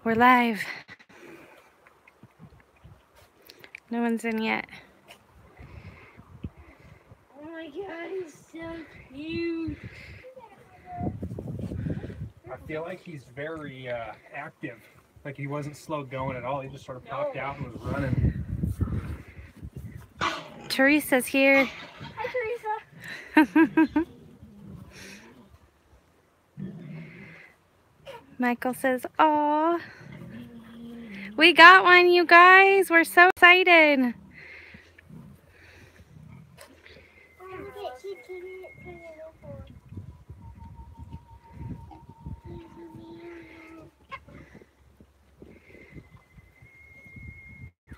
We're live. No one's in yet. Oh my god, he's so cute. I feel like he's very active. Like he wasn't slow going at all. He just sort of popped out and was running. Teresa's here. Hi, Teresa. Michael says, "Aw, we got one, you guys. We're so excited."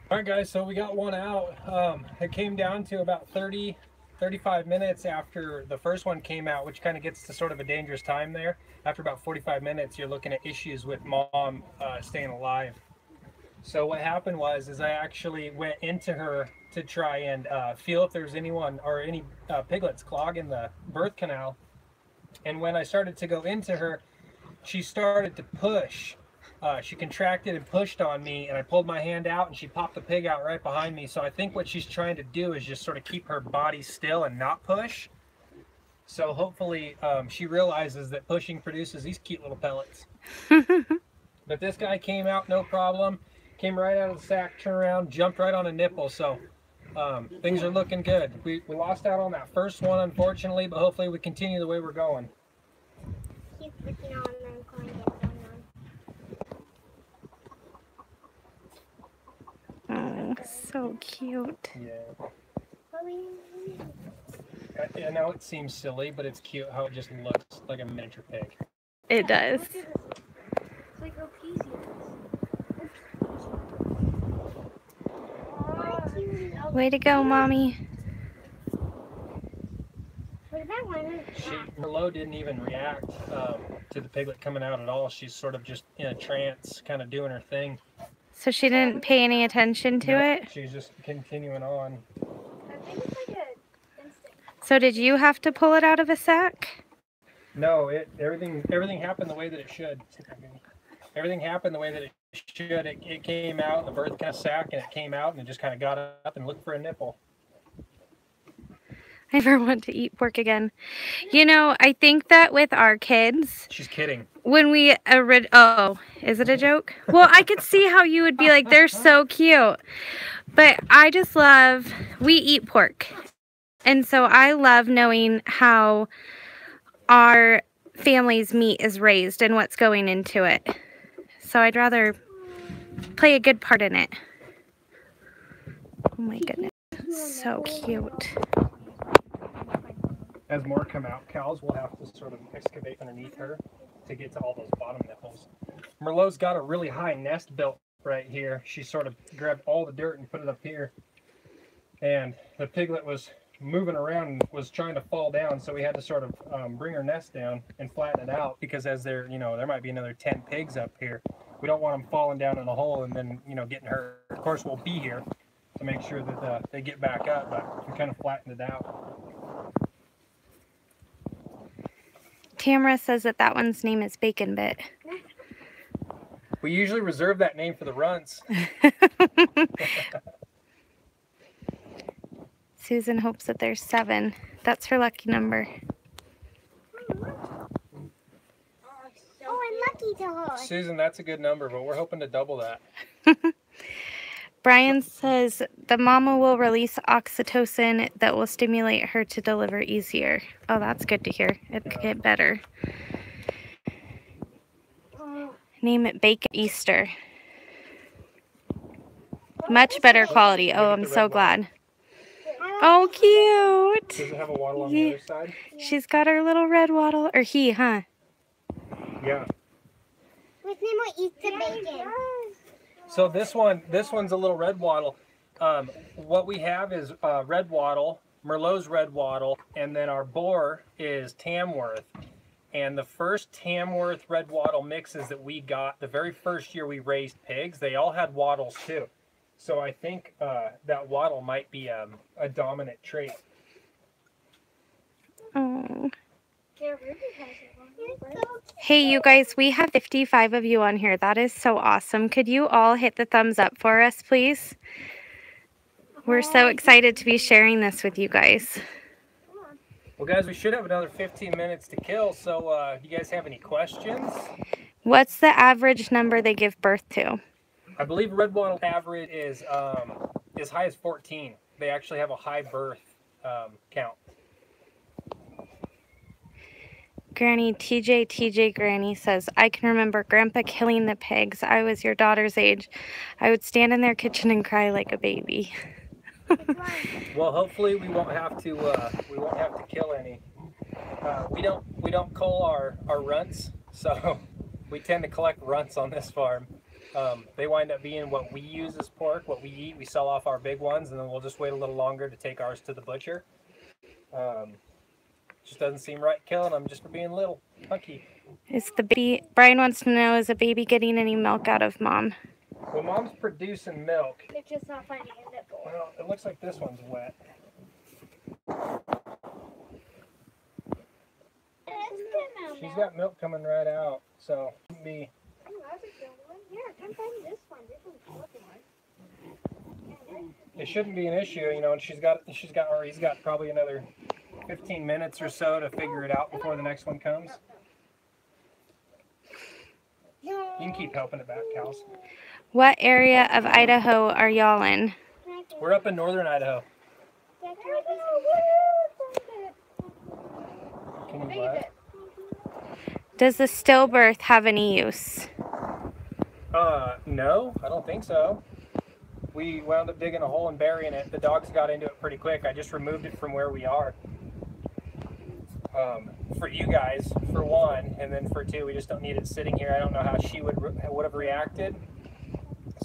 All right, guys, so we got one out. It came down to about 35 minutes after the first one came out, which kind of gets to sort of a dangerous time there. After about 45 minutes, you're looking at issues with mom staying alive. So what happened was I actually went into her to try and feel if there's anyone or any piglets clogging the birth canal. And when I started to go into her, she started to push. She contracted and pushed on me, and I pulled my hand out and she popped the pig out right behind me. So I think what she's trying to do is just sort of keep her body still and not push. So hopefully she realizes that pushing produces these cute little pellets. But this guy came out no problem, came right out of the sack, turned around, jumped right on a nipple. So things are looking good. We lost out on that first one, unfortunately, but hopefully we continue the way we're going. Keep looking on and calling it on. Oh, so cute. Yeah. I know it seems silly, but it's cute how it just looks like a miniature pig. It does. It's like a peasy. Way to go, Mommy. Merlot didn't even react to the piglet coming out at all. She's sort of just in a trance, kind of doing her thing. So she didn't pay any attention to it? She's just continuing on. I think it's like an instinct. So did you have to pull it out of a sack? No, everything happened the way that it should. Everything happened the way that it should. It came out in the birth kind of sack, and it came out, and it just kind of got up and looked for a nipple. I never want to eat pork again. You know, I think that with our kids... She's kidding. When we... Oh, is it a joke? Well, I could see how you would be like, they're so cute. But I just love... We eat pork. And so I love knowing how our family's meat is raised and what's going into it. So I'd rather play a good part in it. Oh my goodness. So cute. As more come out, cows will have to sort of excavate underneath her to get to all those bottom nipples. Merlot's got a really high nest built right here. She sort of grabbed all the dirt and put it up here. And the piglet was moving around and was trying to fall down, so we had to sort of bring her nest down and flatten it out, because as there might be another 10 pigs up here. We don't want them falling down in a hole and then, getting hurt. Of course, we'll be here to make sure that they get back up, but we kind of flattened it out. Tamara says that one's name is Bacon Bit. We usually reserve that name for the runts. Susan hopes that there's 7. That's her lucky number. Oh, I'm lucky to her. Susan, that's a good number, but we're hoping to double that. Brian says the mama will release oxytocin that will stimulate her to deliver easier. Oh, that's good to hear. It could get better. Name it Bacon Easter. Much better quality. Oh, I'm so glad. Oh, cute. Does it have a wattle on the other side? She's got her little red wattle. Or he, huh? Yeah. His name will Easter Bacon. So this one's a little red wattle. What we have is red wattle, Merlot's red wattle, and then our boar is Tamworth. And the first Tamworth red wattle mixes that we got, the very first year we raised pigs, they all had wattles too. So I think that wattle might be a dominant trait. Oh. Yeah, Ruby has it on. Hey, you guys, we have 55 of you on here. That is so awesome. Could you all hit the thumbs up for us, please? We're so excited to be sharing this with you guys. Well, guys, we should have another 15 minutes to kill, so you guys have any questions? What's the average number they give birth to? I believe red wattle average is as high as 14. They actually have a high birth count. Granny, TJ Granny says, I can remember Grandpa killing the pigs. I was your daughter's age. I would stand in their kitchen and cry like a baby. Well, hopefully we won't have to kill any. We don't cull our runts, so we tend to collect runts on this farm. They wind up being what we use as pork, what we eat. We sell off our big ones, and then we'll just wait a little longer to take ours to the butcher. Just doesn't seem right killing them just for being little. Hunky. Is the baby, Brian wants to know, is the baby getting any milk out of mom? Well, mom's producing milk. It's just not finding a nipple. Well, it looks like this one's wet. She's got milk coming right out, so it wouldn't be. Oh, that's a good one. Here, come find this one. This one's looking like. It shouldn't be an issue, you know. And he's got probably another 15 minutes or so to figure it out before the next one comes. You can keep helping it back, cows. What area of Idaho are y'all in? We're up in northern Idaho. Can you what? Does the stillbirth have any use? No, I don't think so. We wound up digging a hole and burying it. The dogs got into it pretty quick. I just removed it from where we are. For you guys, for one, and then for two, we just don't need it sitting here. I don't know how she would have reacted.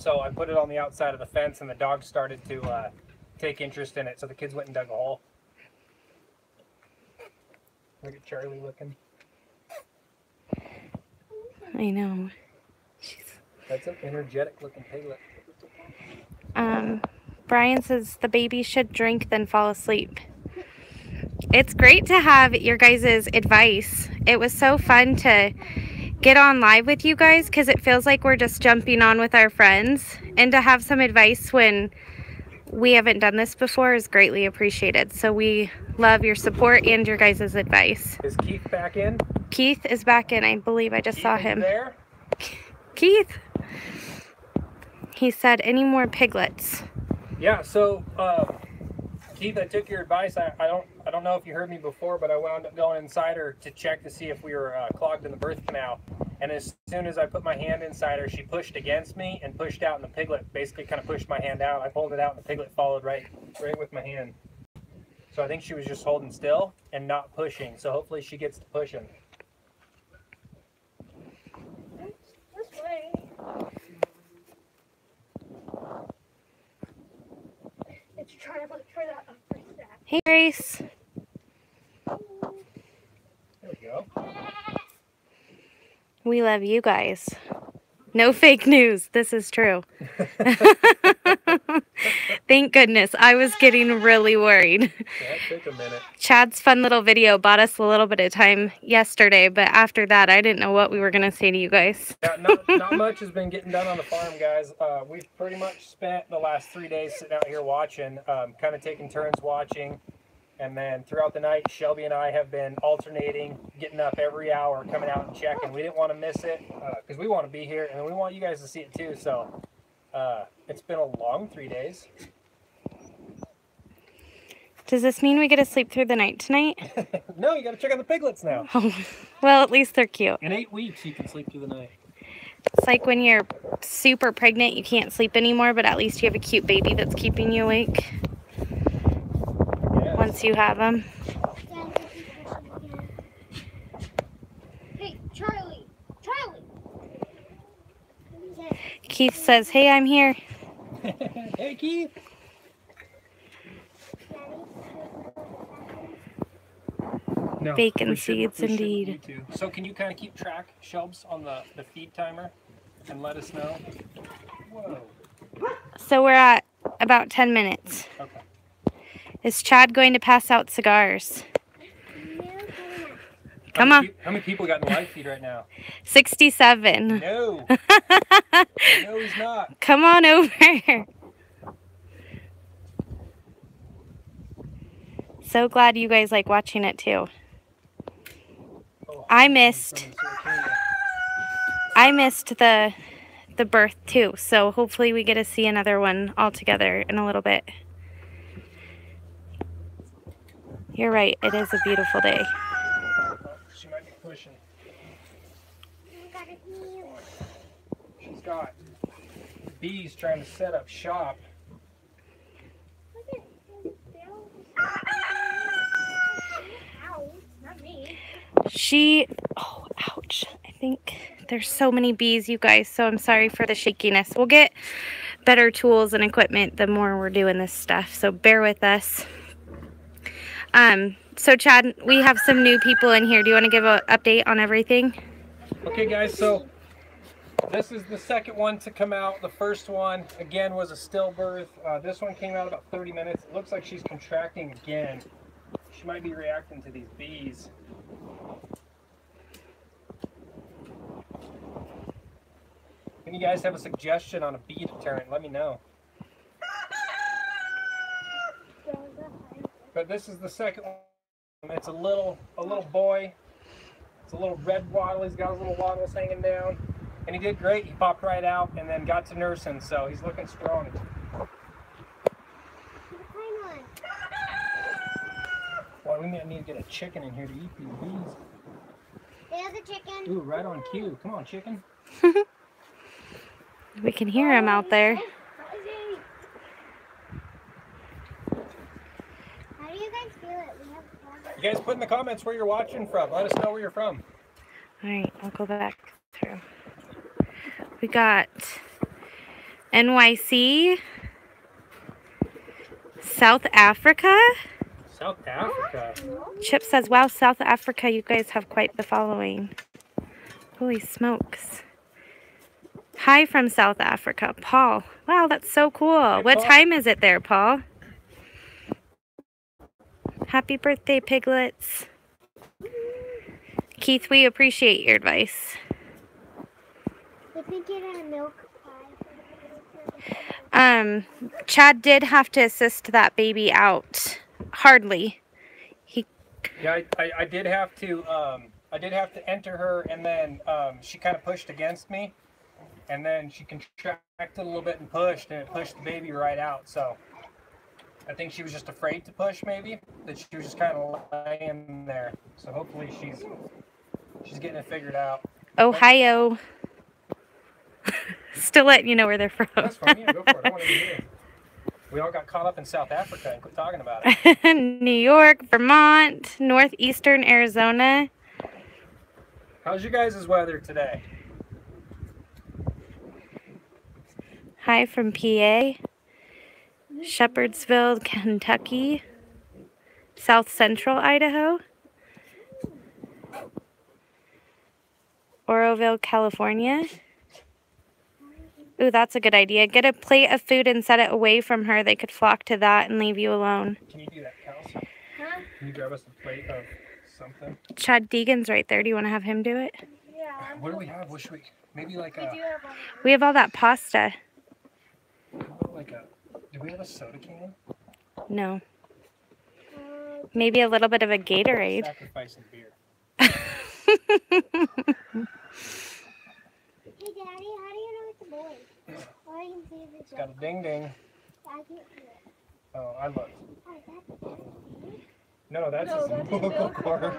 So I put it on the outside of the fence, and the dogs started to take interest in it. So the kids went and dug a hole. Look at Charlie looking. I know. That's an energetic looking piglet. Brian says the baby should drink then fall asleep. It's great to have your guys' advice. It was so fun to get on live with you guys because it feels like we're just jumping on with our friends, and to have some advice when we haven't done this before is greatly appreciated. So we love your support and your guys' advice. Is Keith back in? Keith is back in. I believe I just saw him. There? Keith! He said, any more piglets? Yeah, so Keith, I took your advice. I don't know if you heard me before, but I wound up going inside her to check to see if we were clogged in the birth canal. And as soon as I put my hand inside her, she pushed against me and pushed out, and the piglet basically kind of pushed my hand out. I pulled it out, and the piglet followed right with my hand. So I think she was just holding still and not pushing. So hopefully she gets to pushing. This way. It's trying to look for that upper stack. Hey, Grace. There we go. We love you guys. No fake news. This is true. Thank goodness. I was getting really worried. That took a minute. Chad's fun little video bought us a little bit of time yesterday, but after that, I didn't know what we were going to say to you guys. Yeah, not much has been getting done on the farm, guys. We've pretty much spent the last 3 days sitting out here watching, kind of taking turns watching. And then throughout the night, Shelby and I have been alternating, getting up every hour, coming out and checking. We didn't want to miss it because we want to be here, and we want you guys to see it too. So it's been a long 3 days. Does this mean we get to sleep through the night tonight? No, you got to check on the piglets now. Oh, well, at least they're cute. In 8 weeks, you can sleep through the night. It's like when you're super pregnant, you can't sleep anymore, but at least you have a cute baby that's keeping you awake. Yes. Once you have them. Hey, Charlie! Charlie! Keith says, hey, I'm here. Hey, Keith. No, Bacon we shouldn't- seeds, we shouldn't indeed. need to. So can you kind of keep track, Shelbs, on the feed timer and let us know? Whoa. So we're at about 10 minutes. Okay. Is Chad going to pass out cigars? Come on. How many people got in the live feed right now? 67. No. No, he's not. Come on over. So glad you guys like watching it too. Oh, I missed the birth too, so hopefully we get to see another one all together in a little bit. You're right, it is a beautiful day. She might be pushing. She's got bees trying to set up shop. Oh, ouch. I think there's so many bees, you guys, so I'm sorry for the shakiness. We'll get better tools and equipment the more we're doing this stuff, so bear with us. So Chad, we have some new people in here. Do you want to give an update on everything? Okay, guys, so this is the second one to come out. The first one, again, was a stillbirth. This one came out about 30 minutes. It looks like she's contracting again. She might be reacting to these bees. If you guys have a suggestion on a bee deterrent, let me know. But this is the second one. It's a little boy. It's a little red wattle. He's got his little wattles hanging down. And he did great. He popped right out and then got to nursing, so he's looking strong. Well, we may need to get a chicken in here to eat these bees. There's a chicken. Ooh, right on cue. Come on, chicken. We can hear him out there. How do you guys feel it? You guys put in the comments where you're watching from. Let us know where you're from. All right, I'll go back through. We got NYC, South Africa. South Africa. Chip says, wow, South Africa, you guys have quite the following. Holy smokes. Hi from South Africa, Paul. Wow, that's so cool. Hey, what Paul. time is it there, Paul? Happy birthday, piglets. Keith, we appreciate your advice. If we get a milk pie. Chad did have to assist that baby out. Hardly. Yeah, I did have to enter her, and then she kind of pushed against me, and then she contracted a little bit and pushed, and it pushed the baby right out. So I think she was just afraid to push, maybe, that she was just kind of laying there. So hopefully she's getting it figured out. Ohio. Still letting you know where they're from. That's fine. Yeah, go for it. I want to hear it. We all got caught up in South Africa and quit talking about it. New York, Vermont, northeastern Arizona. How's your guys' weather today? Hi from PA. Shepherdsville, Kentucky. South Central Idaho. Oroville, California. Ooh, that's a good idea. Get a plate of food and set it away from her. They could flock to that and leave you alone. Can you do that, Kelsey? Huh? Can you grab us a plate of something? Chad Deegan's right there. Do you want to have him do it? Yeah. What do we have? What should we? Maybe like a. We have all that pasta. Do we have a soda can? No. Maybe a little bit of a Gatorade. Sacrificing beer. Hey, Daddy, how do you know it's a boy? Or I can see if It's got a ding ding. I can't see it. Oh, I looked. Oh, that's it. No, that's his umbilical cord.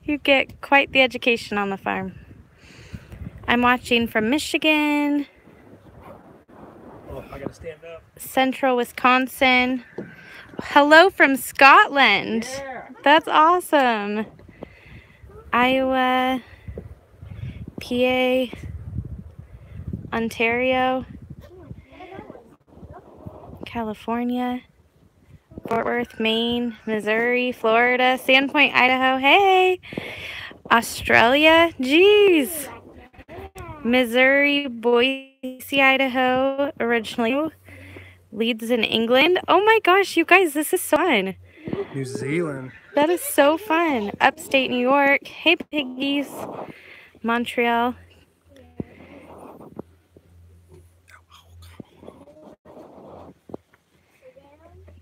You get quite the education on the farm. I'm watching from Michigan, Oh, I gotta stand up. central Wisconsin. Hello from Scotland. Yeah. That's awesome. Iowa, PA, Ontario, California, Fort Worth, Maine, Missouri, Florida, Sandpoint, Idaho. Hey, Australia. Jeez. Missouri, Boise, Idaho, originally. Leeds in England. Oh my gosh, you guys, this is so fun. New Zealand. That is so fun. Upstate New York. Hey, piggies. Montreal.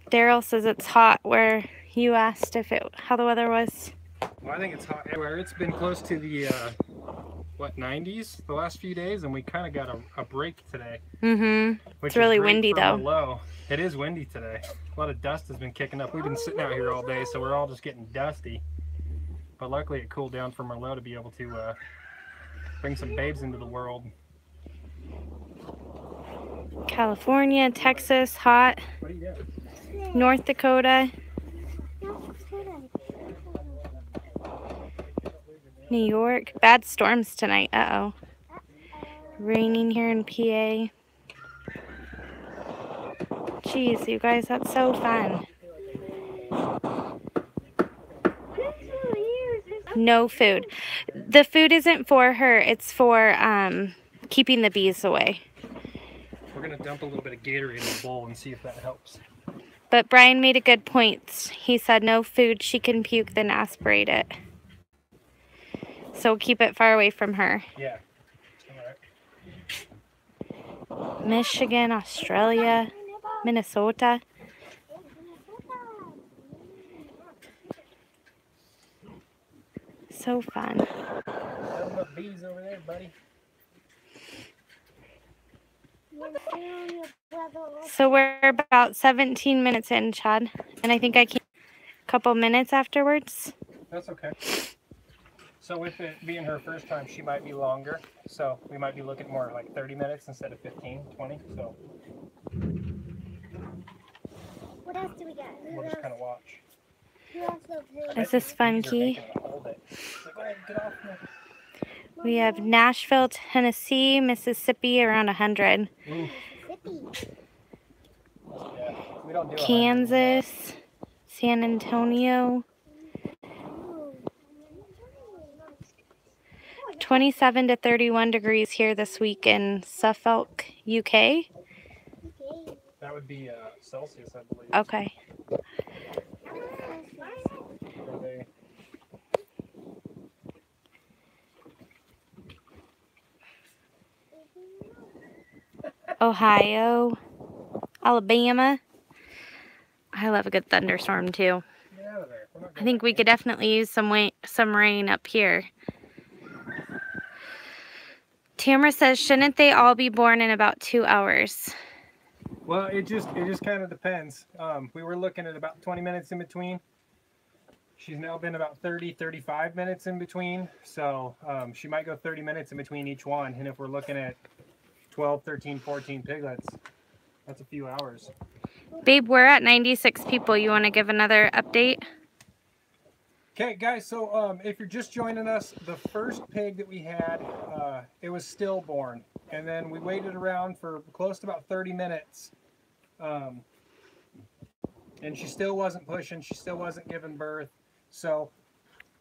Daryl says it's hot where you asked how the weather was. Well, I think it's hot everywhere. It's been close to the, what, 90s the last few days, and we kind of got a break today. Mm-hmm. Which It's really is great windy, for though. Merlot. It is windy today. A lot of dust has been kicking up. We've been sitting out here all day, so we're all just getting dusty. But luckily it cooled down for Merlot to be able to bring some babes into the world. California, Texas, hot. What do you got? North Dakota. New York. Bad storms tonight. Uh-oh. Raining here in PA. Jeez, you guys, that's so fun. No food. The food isn't for her. It's for keeping the bees away. We're going to dump a little bit of Gatorade in the bowl and see if that helps. But Brian made a good point. He said no food. She can puke, then aspirate it. So keep it far away from her. Yeah. All right. Michigan, Australia, Minnesota. So fun. Nothing but bees over there, buddy. So we're about 17 minutes in, Chad. And I think I came a couple minutes afterwards. That's okay. So with it being her first time, she might be longer. So we might be looking more like 30 minutes instead of 15, 20. So What else do we got? we'll just kind of watch. Is this fun, Key? Go ahead, get off me. We have Nashville, Tennessee, Mississippi, around 100. Ooh. Yeah, we don't do 100. Kansas, San Antonio. 27 to 31 degrees here this week in Suffolk, UK. That would be Celsius, I believe. Okay. Are they... Ohio, Alabama. I love a good thunderstorm too. Get out of there. We're not I think we could definitely use some rain up here. Tamara says, shouldn't they all be born in about 2 hours? Well, it just kind of depends. We were looking at about 20 minutes in between. She's now been about 35 minutes in between. So she might go 30 minutes in between each one. And if we're looking at 12, 13, 14 piglets, that's a few hours. Babe, we're at 96 people. You want to give another update? Okay, guys, so if you're just joining us, the first pig that we had, it was stillborn. And then we waited around for close to about 30 minutes. And she still wasn't pushing. She still wasn't giving birth. So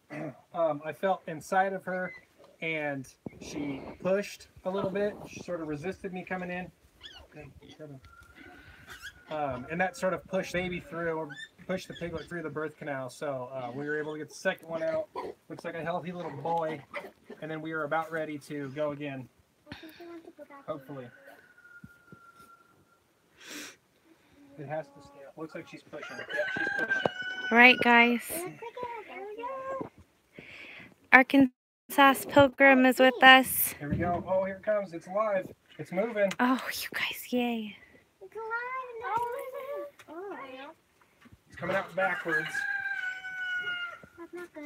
I felt inside of her, and she pushed a little bit. She sort of resisted me coming in. And that sort of pushed baby through, or pushed the piglet through the birth canal. So we were able to get the second one out. Looks like a healthy little boy. And then we were about ready to go again. Hopefully. It has to stay up. Looks like she's pushing. Yeah, she's pushing. All right, guys. Arkansas Pilgrim is with us. Here we go. Oh, here it comes. It's alive. It's moving. Oh, you guys, yay. It's alive. Oh, It's coming out backwards. that's not good.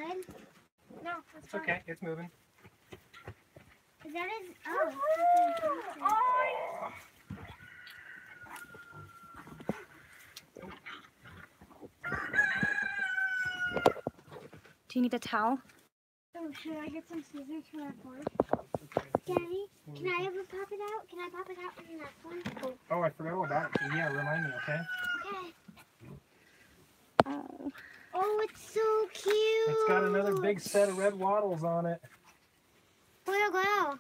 No, that's It's okay. It's moving. Is that his? Oh. Do you need a towel? Oh, should I get some scissors for that board? Daddy, can I ever pop it out? Can I pop it out in the next one? Oh, I forgot all about it. Yeah, remind me, okay? Okay. Oh. Oh, it's so cute. It's got another big set of red wattles on it. Wow, wow.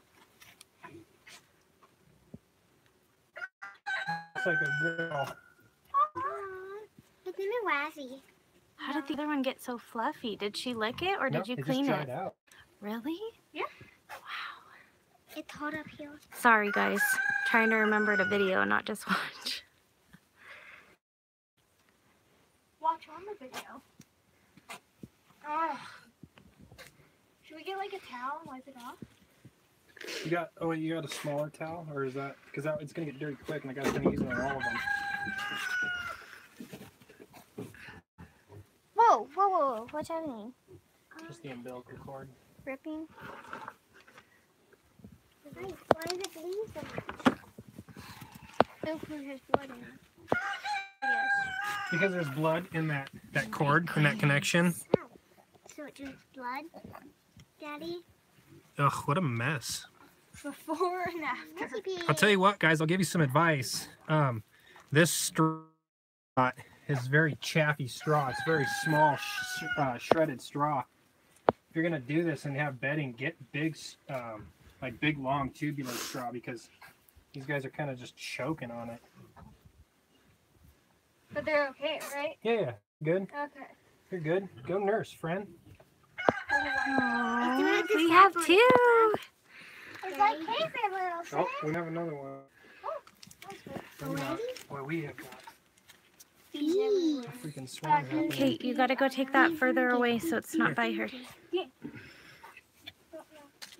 Looks like a girl. Aww. His name is Wazzy. How did the other one get so fluffy? Did she lick it or did you it clean just it? dried out. Really? Yeah. Wow. It's hot up here. Sorry guys, trying to remember to video, not just watch. Watch on the video. Oh. Should we get like a towel and wipe it off? You got you got a smaller towel, or is that because it's gonna get dirty quick, and the guy's gonna use it on all of them. Whoa, whoa, whoa, what's happening? Just the umbilical cord. Ripping. Why is it bleeding so much? Look, there's blood in it. Yes. Because there's blood in that cord, in that connection. Oh. So it just blood, Daddy? Ugh, what a mess. Before and after. I'll tell you what, guys, I'll give you some advice. This straw is very chaffy straw. It's very small, shredded straw. If you're gonna do this and have bedding, get big, like big, long, tubular straw, because these guys are kind of just choking on it. But they're okay, right? Yeah, good. Okay. You're good. Go nurse, friend. Aww, we have two. It's like hey for little Oh, we have another one. Already? Boy, we have got Bees. freaking swarm happening. Kate, you gotta go take that further away so it's not by her.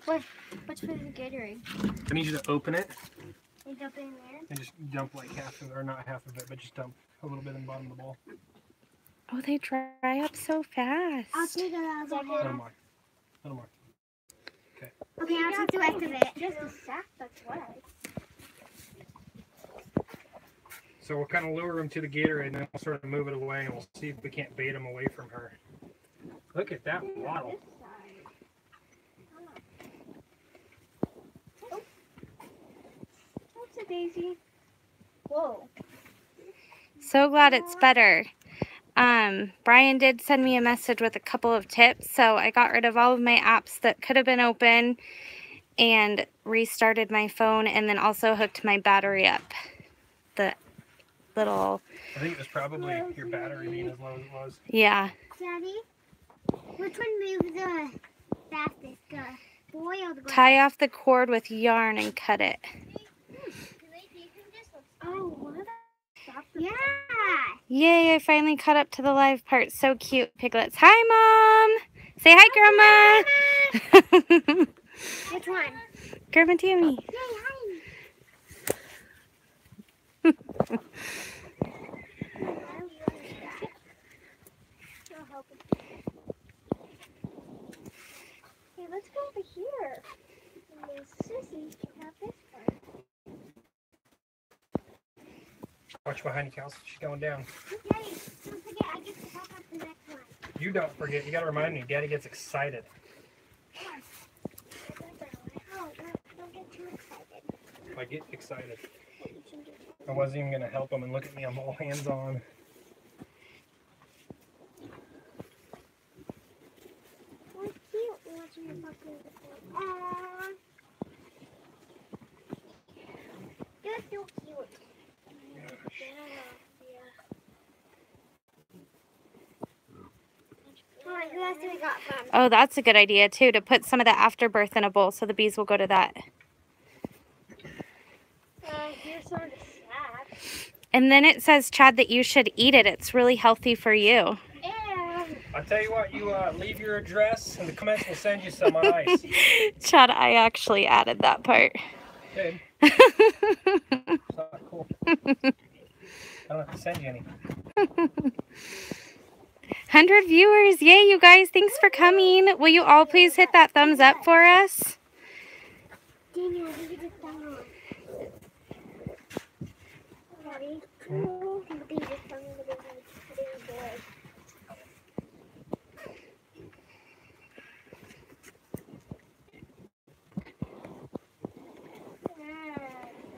What's for the Gatorade? I need you to open it You dump it in there? and just dump like half of it, or not half of it, but just dump a little bit in the bottom of the bowl. Oh, they dry up so fast. I'll take a A little little more. A little more. Okay, I'll take the rest of it. Just a sack that's wet. So we'll kind of lure him to the Gatorade, and then we'll sort of move it away, and we'll see if we can't bait him away from her. Look at that waddle. That's a daisy. Whoa. So glad it's better. Brian did send me a message with a couple of tips, so I got rid of all of my apps that could have been open and restarted my phone, and then also hooked my battery up. The little... I think it was probably your battery being as low as it was. Yeah. Daddy, which one moves the fastest? The boy or the girl? Tie off the cord with yarn and cut it. Oh, what? Yeah. Yay, I finally caught up to the live part. So cute, piglets. Hi, Mom! Say hi, Grandma! Which one? Grandma Tammy. Yay, hi. Hey, let's go over here. And Sissy can have this part. Watch behind you, Kelsey. She's going down. Daddy, don't forget, I get to pop up the next one. You don't forget. You got to remind me. Daddy gets excited. Oh, don't get too excited. I get excited. I wasn't even going to help him, and look at me. I'm all hands on. That's cute watching the puppy. Aww. You're so cute. Alright, who else do we got from? Oh, that's a good idea, too, to put some of the afterbirth in a bowl so the bees will go to that. Here's some of the snacks. And then it says, Chad, that you should eat it. It's really healthy for you. And I'll tell you what. You leave your address, and the comments will send you some on ice. Chad, I actually added that part. Good. It's not cool. I don't have to send you any. 100 viewers. Yay, you guys. Thanks for coming. Will you all please hit that thumbs up for us? Daniel, look at this thumb. Daddy. Look at this thumb. Look at this boy.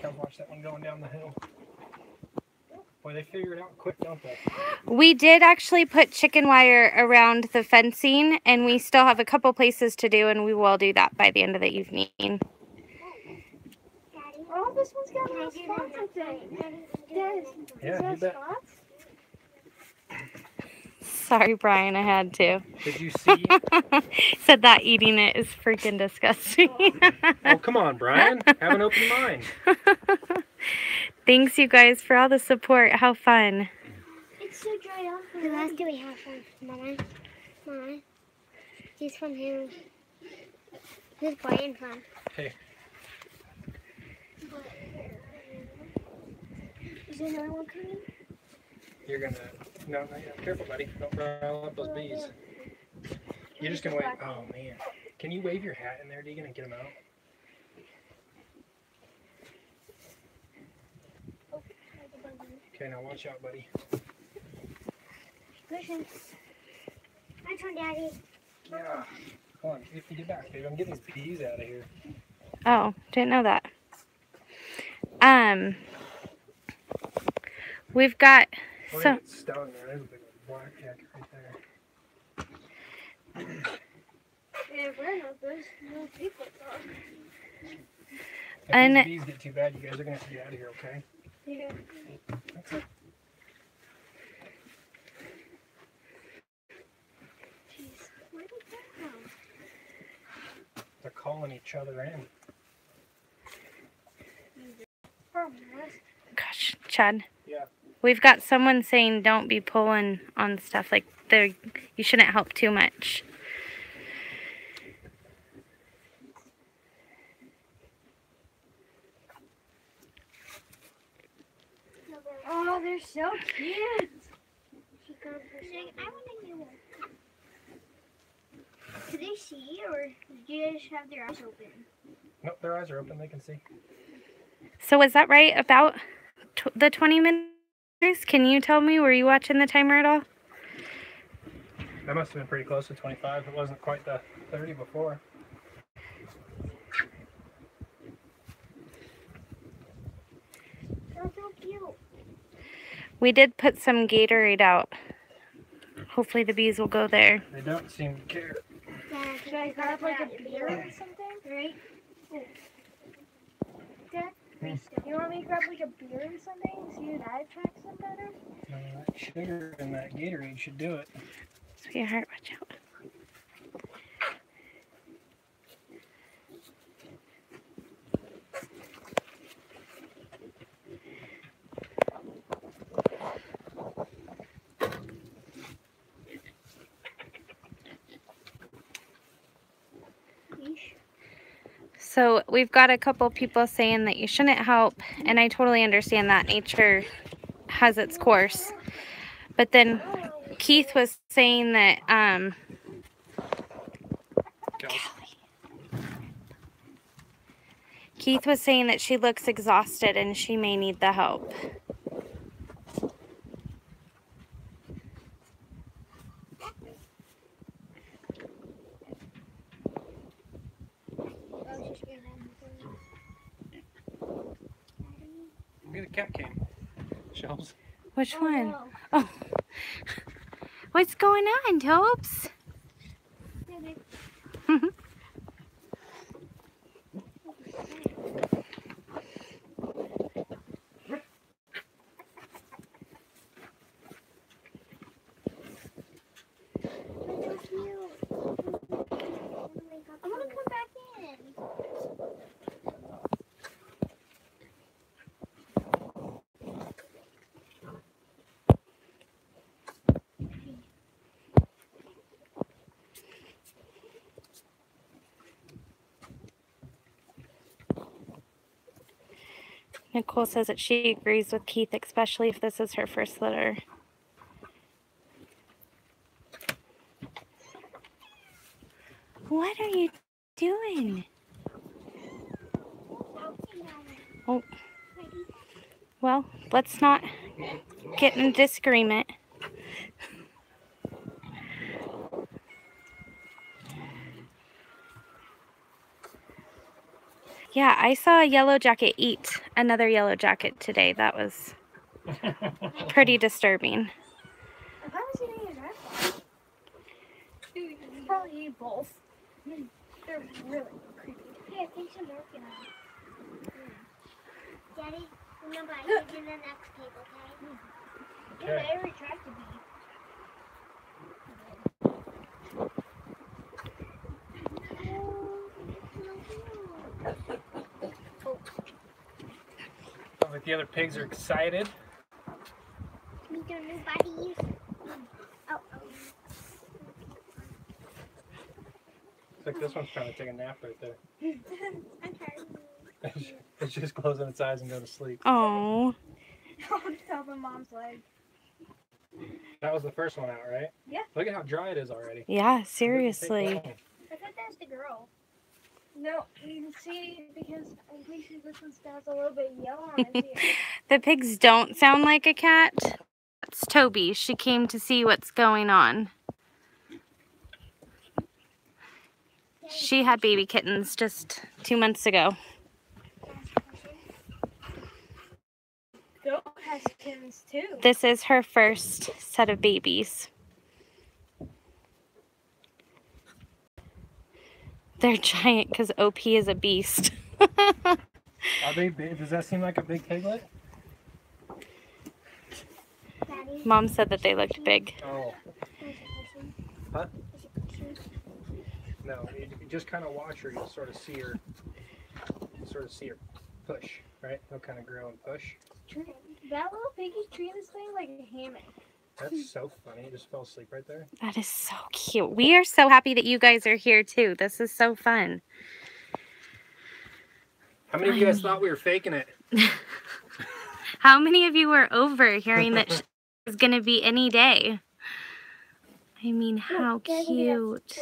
Come watch that one going down the hill. Boy, they figure it out quick, don't they? We did actually put chicken wire around the fencing, and we still have a couple places to do, and we will do that by the end of the evening. Daddy. Oh, this one's got little spots, I think. Yeah, you bet. Sorry, Brian, I had to. Did you see? Said that eating it is freaking disgusting. Oh, come on, Brian. Have an open mind. Thanks, you guys, for all the support. How fun. It's so dry off. Who else do we have from? Mama? Mama? He's from who? Who's Brian from? Hey. Is there another one coming? You're gonna... No, not yet. Careful, buddy. Don't rile up those bees. You're just gonna wait. Oh, man. Can you wave your hat in there, Deegan, and get them out? Okay, now watch out, buddy. Listen. My turn, Daddy. Yeah. Come on, if you get back, babe. I'm getting these bees out of here. Oh, didn't know that. We've got We're so. gonna get stung. There's a big black jacket right there. Yeah, we're not those no people. If these bees get too bad, you guys are gonna have to get out of here, okay? Yeah. Okay. Jeez, where did that come? They're calling each other in. Gosh, Chad. Yeah. We've got someone saying don't be pulling on stuff like you shouldn't help too much. Oh, they're so cute. She goes for saying, I want a new one. Do they see, or do you just have their eyes open? Nope, their eyes are open. They can see. So was that right about the 20 minutes? Can you tell me? Were you watching the timer at all? That must have been pretty close to 25. It wasn't quite the 30 before. They're so cute. We did put some Gatorade out. Hopefully the bees will go there. They don't seem to care. Yeah, should I grab like a beer or something? Right? Dad, you want me to grab like a beer or something? See if that attracts them better? That sugar and that Gatorade should do it. Sweetheart, watch out. So we've got a couple people saying that you shouldn't help, and I totally understand that. Nature has its course. But then Keith was saying that Keith was saying that she looks exhausted and she may need the help. Look at the cat came. Shelves. Which one? No. Oh. What's going on, Topes? I want to come back in. Nicole says that she agrees with Keith, especially if this is her first litter. What are you doing? Oh. Well, let's not get in disagreement. Yeah, I saw a yellow jacket eat another yellow jacket today. That was pretty disturbing. If I was eating his rifle, dude, you probably eat both. They're really creepy. Hey, I think some more can Daddy, remember I need you in the next table, okay? Okay. Yeah, I retracted me. The other pigs are excited. Meet their new buddies. Oh. Looks like this one's trying to take a nap right there. I'm tired. It's just closing its eyes and go to sleep. Oh. Don't tell the mom's leg. That was the first one out, right? Yeah. Look at how dry it is already. Yeah, seriously. I thought that was the girl. No, you can see because I'm pretty sure this one has a little bit yellow on its ear. The pigs don't sound like a cat. That's Toby. She came to see what's going on. She had baby kittens just 2 months ago. Goat has kittens too. This is her first set of babies. They're giant because OP is a beast. Are they big? Does that seem like a big piglet? Daddy, Mom said that they looked big. Oh, there's a cushion. huh? There's a cushion. No, you just kind of watch her. You'll sort of see her. Push, right? They'll kind of grow and push. That little piggy's treating this thing like a hammock. That's so funny. It just fell asleep right there. That is so cute. We are so happy that you guys are here too. This is so fun. How many of you guys thought we were faking it? How many of you were over hearing that she was going to be any day? I mean, how cute.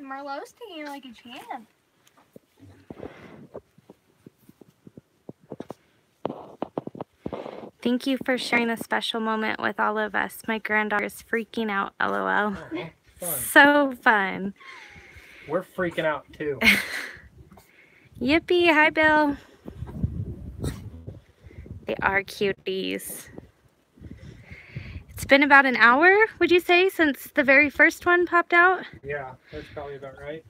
Marlowe's taking it like a champ. Thank you for sharing a special moment with all of us. My granddaughter is freaking out, LOL. Oh, fun. So fun. We're freaking out too. Yippee. Hi, Bill. They are cuties. It's been about an hour, would you say, since the very first one popped out? Yeah, that's probably about right.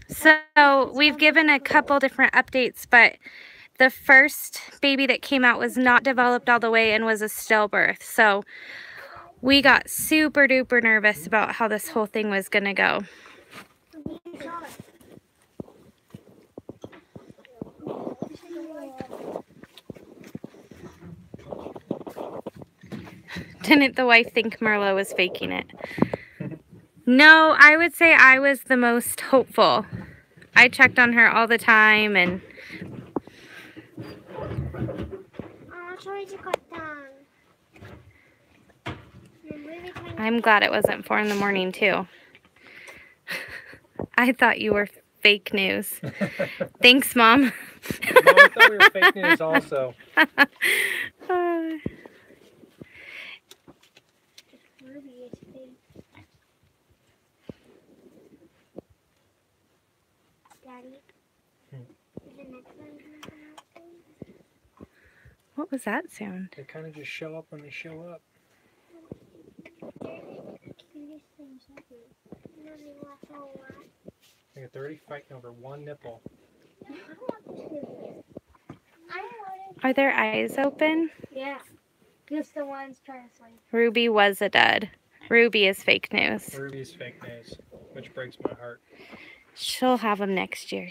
So we've given a couple different updates, but the first baby that came out was not developed all the way and was a stillbirth. So we got super duper nervous about how this whole thing was going to go. Didn't the wife think Merlot was faking it? No, I would say I was the most hopeful. I checked on her all the time, and I'm glad it wasn't 4 in the morning too. I thought you were fake news. Thanks, Mom. No, I thought we were fake news also. What was that sound? They kind of just show up when they show up. They're already fighting over one nipple. Are their eyes open? Yeah. Just the ones trying to sleep. Ruby was a dud. Ruby is fake news. Ruby's fake news, which breaks my heart. She'll have them next year.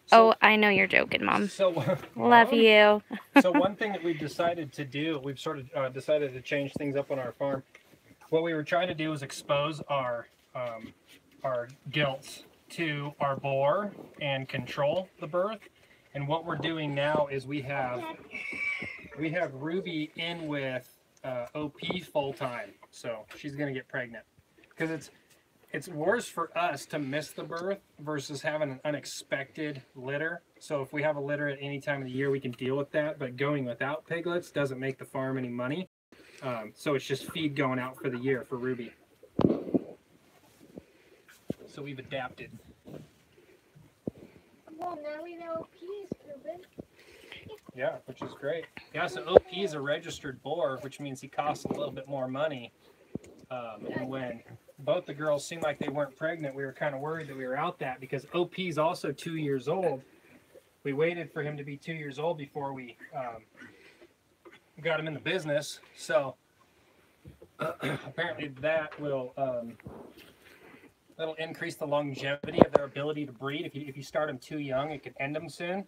So, Oh, I know you're joking, Mom. So, Love you. So one thing that we've decided to do, we've sort of decided to change things up on our farm. What we were trying to do is expose our gilts to our boar and control the birth. And what we're doing now is we have Ruby in with OP full time, so she's gonna get pregnant because it's worse for us to miss the birth versus having an unexpected litter. So if we have a litter at any time of the year, we can deal with that. But going without piglets doesn't make the farm any money. So it's just feed going out for the year for Ruby. So we've adapted. Well, now we know peas, Ruben. Yeah, which is great. Yeah, so OP is a registered boar, which means he costs a little bit more money. And when both the girls seemed like they weren't pregnant, we were kind of worried that we were out that because OP is also 2 years old. We waited for him to be 2 years old before we got him in the business. So apparently that will That'll increase the longevity of their ability to breed. If you start them too young, it could end them soon.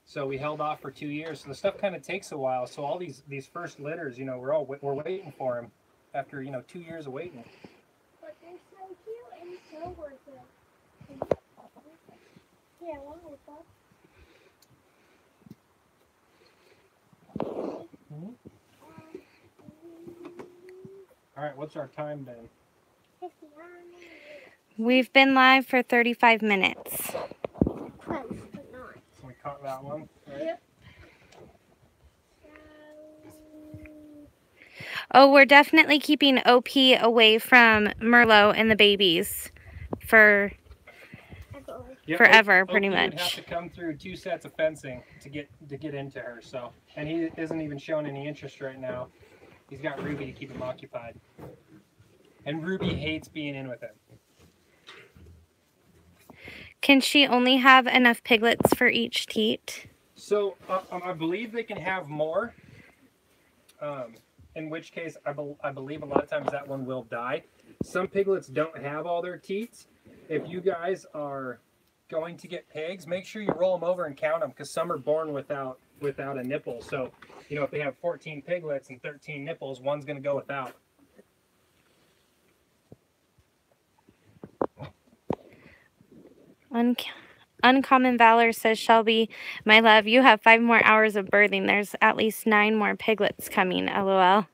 So we held off for 2 years. So the stuff kind of takes a while. So all these first litters, you know, we're waiting for them after, you know, 2 years of waiting. But they're so cute and so worth it. Yeah, one more thought. All right, what's our time then? 59. We've been live for 35 minutes. Close, but not. So we caught that one. Right? Yep. Oh, we're definitely keeping OP away from Merlot and the babies for forever, pretty much. Would have to come through 2 sets of fencing to get into her. So, and he isn't even showing any interest right now. He's got Ruby to keep him occupied, and Ruby hates being in with him. Can she only have enough piglets for each teat? So I believe they can have more. In which case, I believe a lot of times that one will die. Some piglets don't have all their teats. If you guys are going to get pigs, make sure you roll them over and count them, because some are born without a nipple. So, you know, if they have 14 piglets and 13 nipples, one's going to go without. Uncommon Valor says, Shelby, my love, you have 5 more hours of birthing. There's at least 9 more piglets coming, LOL.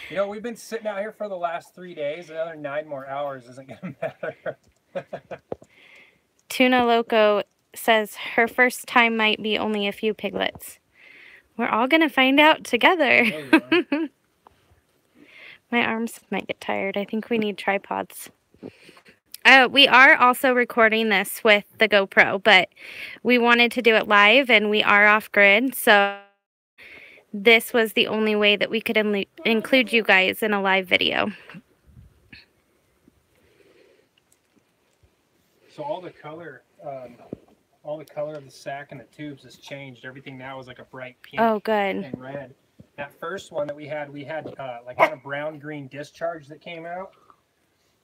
You know, we've been sitting out here for the last 3 days. Another 9 more hours isn't going to matter. Tuna Loco says her first time might be only a few piglets. We're all going to find out together. My arms might get tired. I think we need tripods. We are also recording this with the GoPro, but we wanted to do it live, and we are off grid, so this was the only way that we could include you guys in a live video. So all the color of the sack and the tubes has changed. Everything now is like a bright pink and red. That first one that we had like kind of brown-green discharge that came out.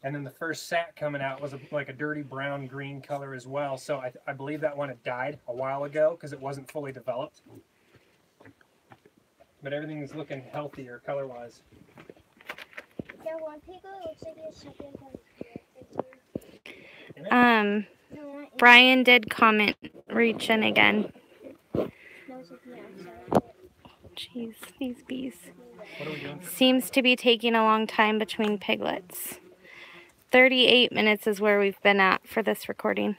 And then the first sack coming out was like a dirty brown-green color as well. So I believe that one had died a while ago because it wasn't fully developed. But everything is looking healthier color-wise. Yeah, one piglet looks like it's sucking on Brian did comment, reach in again. Jeez, these bees. What are we doing? Seems to be taking a long time between piglets. 38 minutes is where we've been at for this recording.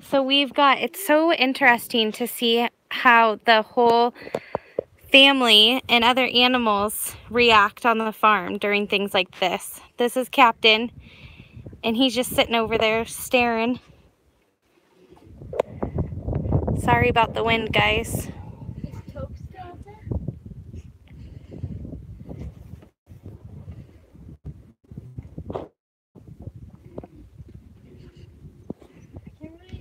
So we've got, it's so interesting to see how the whole family and other animals react on the farm during things like this. This is Captain, and he's just sitting over there staring. Sorry about the wind, guys. Is Tope still out there? Can we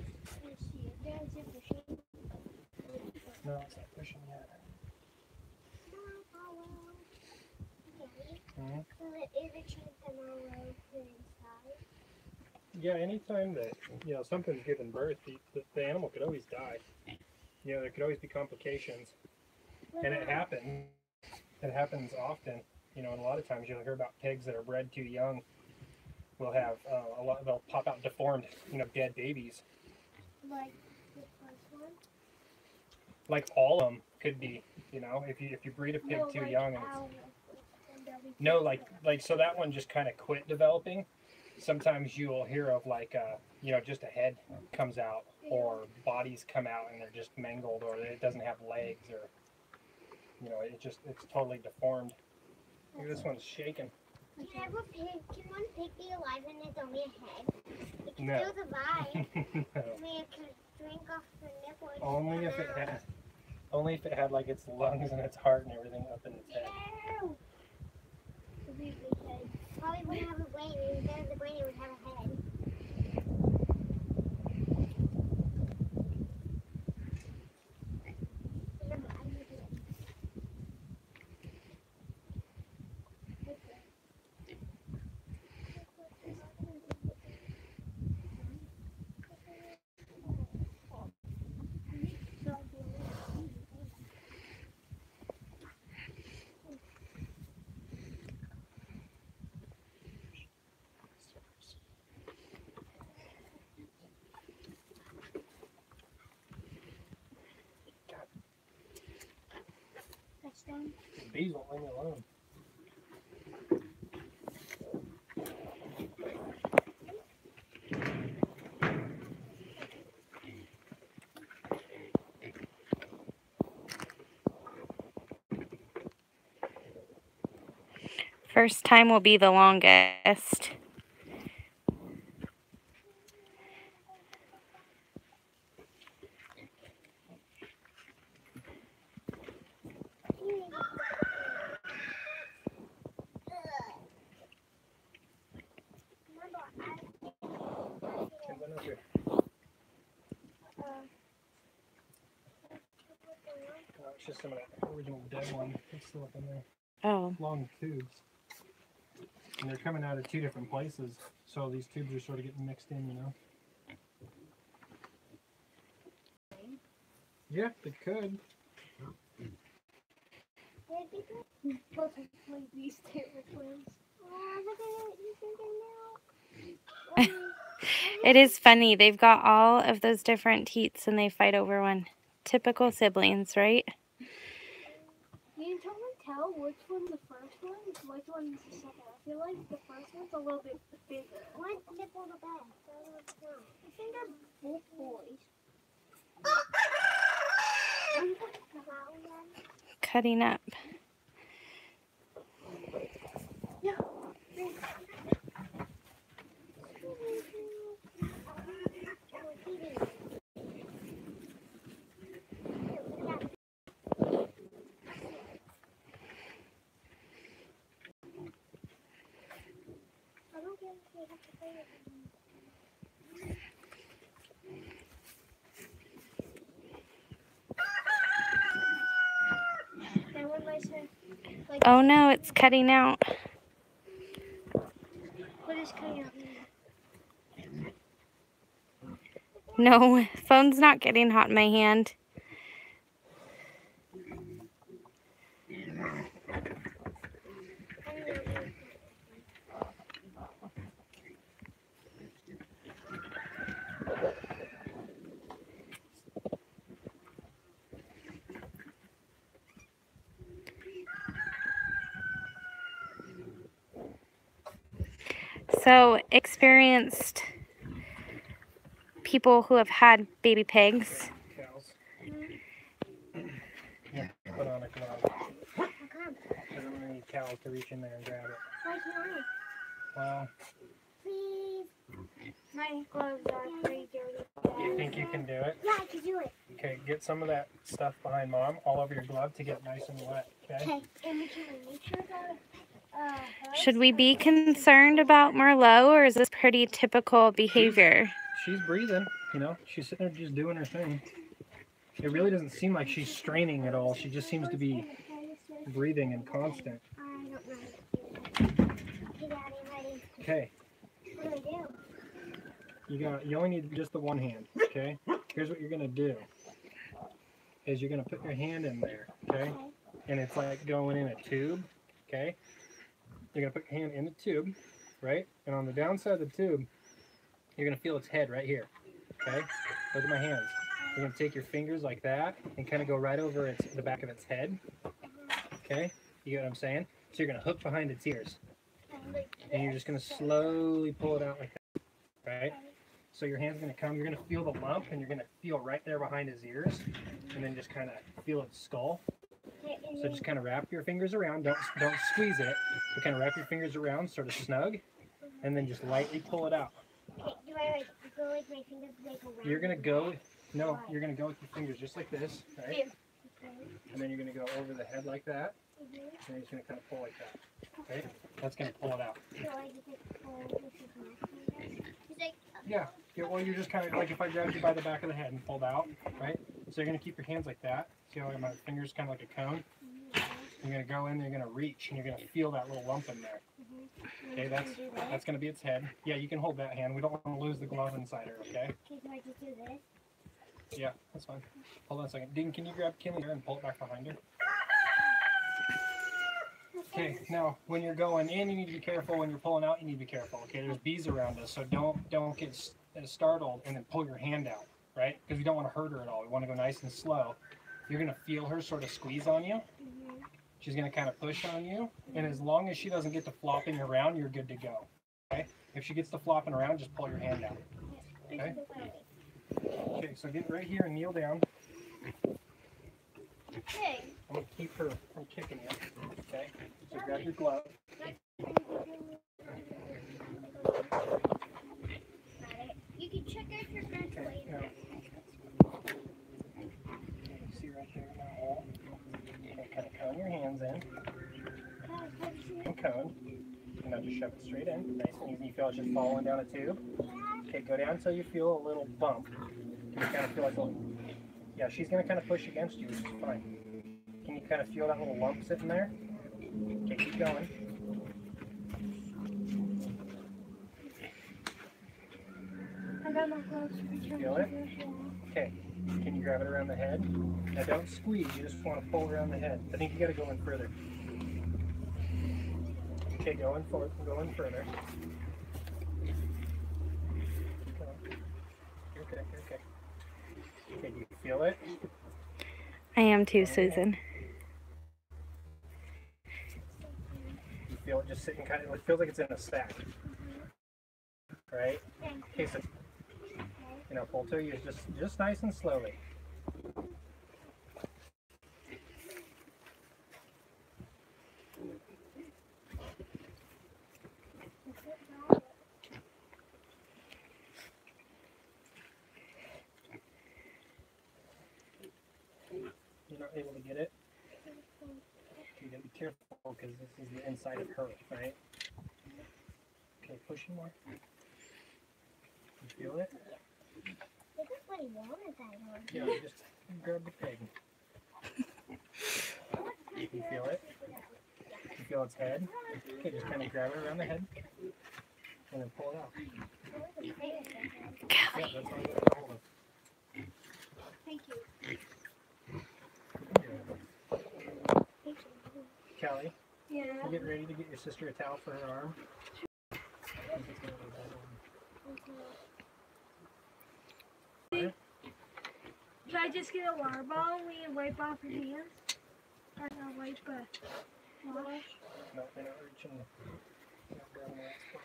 see if there's a fishing? No, it's not fishing yet. Is it change tomorrow to inside? Yeah, anytime that, you know, something's given birth, the animal could always die. You know, there could always be complications. And it happens. It happens often. You know, and a lot of times you'll hear about pigs that are bred too young will have they'll pop out deformed, you know, dead babies. Like the first one? Like all of them could be, you know, if you breed a pig No, too like young. No, like so that one just kind of quit developing. Sometimes you will hear of like you know, just a head comes out, or bodies come out and they're just mangled, or it doesn't have legs, or you know, it's totally deformed. Look, this one's shaking. Can one pig be alive and it's only a head? It can No. still survive. No. I mean, it can drink off the nipple. Only if it had like its lungs and its heart and everything up in its head. Ew. Probably wouldn't have a brain. Instead of the brain, it would have a head. Bees won't leave me alone. First time will be the longest. It's just some of that original dead one. It's still up in there. Oh. Long tubes. And they're coming out of two different places. So these tubes are sort of getting mixed in, you know? Yeah, they could. Both of these two are twins. Look at it. It is funny. They've got all of those different teats and they fight over one. Typical siblings, right? You can totally tell which one's the first one, which one's the second. I feel like the first one's a little bit bigger. One nipple the best. I think they're both boys. Cutting up. Yeah. Oh no, it's cutting out. What is cutting out? No, phone's not getting hot in my hand. So, experienced people who have had baby pigs. Cows. Yeah, put on a glove. How come? Because I'm going to need cows to reach in there and grab it. Why can't Well, I? Please. My gloves are pretty dirty. you think you can do it? Yeah, I can do it. Okay, get some of that stuff behind Mom all over your glove to get it nice and wet, okay? Okay, and we can make sure that Should we be concerned about Merlot, or is this pretty typical behavior? She's breathing, you know? She's sitting there just doing her thing. It really doesn't seem like she's straining at all. She just seems to be breathing and constant. I don't know. Okay, Daddy, I'm ready. Okay, What do? you only need just the one hand, okay? Here's what you're gonna do. Is you're gonna put your hand in there, okay? And it's like going in a tube, okay? You're gonna put your hand in the tube, right? And on the downside of the tube, you're gonna feel its head right here, okay? Look at my hands. You're gonna take your fingers like that and kind of go right over the back of its head, okay? You get what I'm saying? So you're gonna hook behind its ears, and you're just gonna slowly pull it out like that, right? So your hand's gonna come, you're gonna feel the lump, and you're gonna feel right there behind his ears, and then just kind of feel its skull. So just kind of wrap your fingers around, don't squeeze it, but kind of wrap your fingers around, sort of snug, and then just lightly pull it out. Okay, do I like go with my fingers like around? You're gonna go, no, you're gonna go with your fingers just like this, right? Here. And then you're gonna go over the head like that, and then you're just gonna kind of pull like that, okay? That's gonna pull it out. So I just like pull this is my fingers. It's like Yeah, well you're just kind of like if I grabbed you by the back of the head and pulled out, right? So you're gonna keep your hands like that. See how my fingers kind of like a cone? You're gonna go in there, you're gonna reach, and you're gonna feel that little lump in there. Okay, that's gonna be its head. Yeah, you can hold that hand. We don't want to lose the glove inside her, okay? Okay, so I just do this. Yeah, that's fine. Hold on a second. Dean, can you grab Kinley here and pull it back behind her? Okay, now when you're going in, you need to be careful. When you're pulling out, you need to be careful. Okay, there's bees around us, so don't get startled and then pull your hand out, right? Because we don't want to hurt her at all. We want to go nice and slow. You're gonna feel her sort of squeeze on you. She's going to kind of push on you, and as long as she doesn't get to flopping around, you're good to go. Okay? If she gets to flopping around, just pull your hand out. Okay? Okay, so get right here and kneel down. Okay. I'm going to keep her from kicking you. Okay? So grab your glove. You can check out your friends later. See right there in that hole? Okay, kind of cone your hands in. And cone. And now just shove it straight in. Nice and easy. You feel it's just falling down a tube. Okay, go down until you feel a little bump. You kind of feel like a little... Yeah, she's going to kind of push against you, which is fine. Can you kind of feel that little lump sitting there? Okay, keep going. I got my gloves. Feel it? Okay. Can you grab it around the head? Now don't squeeze, you just want to pull around the head. I think you got to go in further. Okay, go in further. You're okay, you're okay. Okay, do you feel it? I am too, Susan. You feel it just sitting kind of, it feels like it's in a sack. Right? Okay, so, you know, pull to you just nice and slowly. You're not able to get it? You gotta be careful because this is the inside of her, right? Okay, pushing more. You feel it? This is what he wanted, that one. Yeah, just grab the peg. You feel it? You feel its head? Okay, just kind of grab it around the head and then pull it out. Yeah, that's all you got to hold of. Thank you. Kelly, Yeah. you get ready to get your sister a towel for her arm. Should I just get a water bottle and we can wipe off your hands? Or not wipe, but wash? No, they're not reaching. They're not grabbing that spot.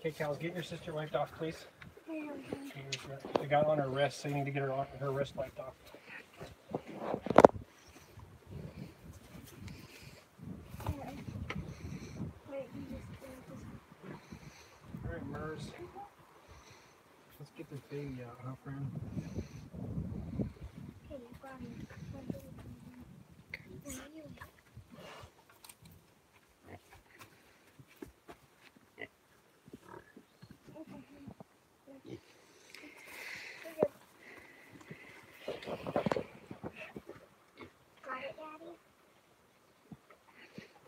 Okay, Kels, get your sister wiped off, please. They got it on her wrist, so you need to get her wrist wiped off. Alright, Mers. Let's get this baby out, huh, friend?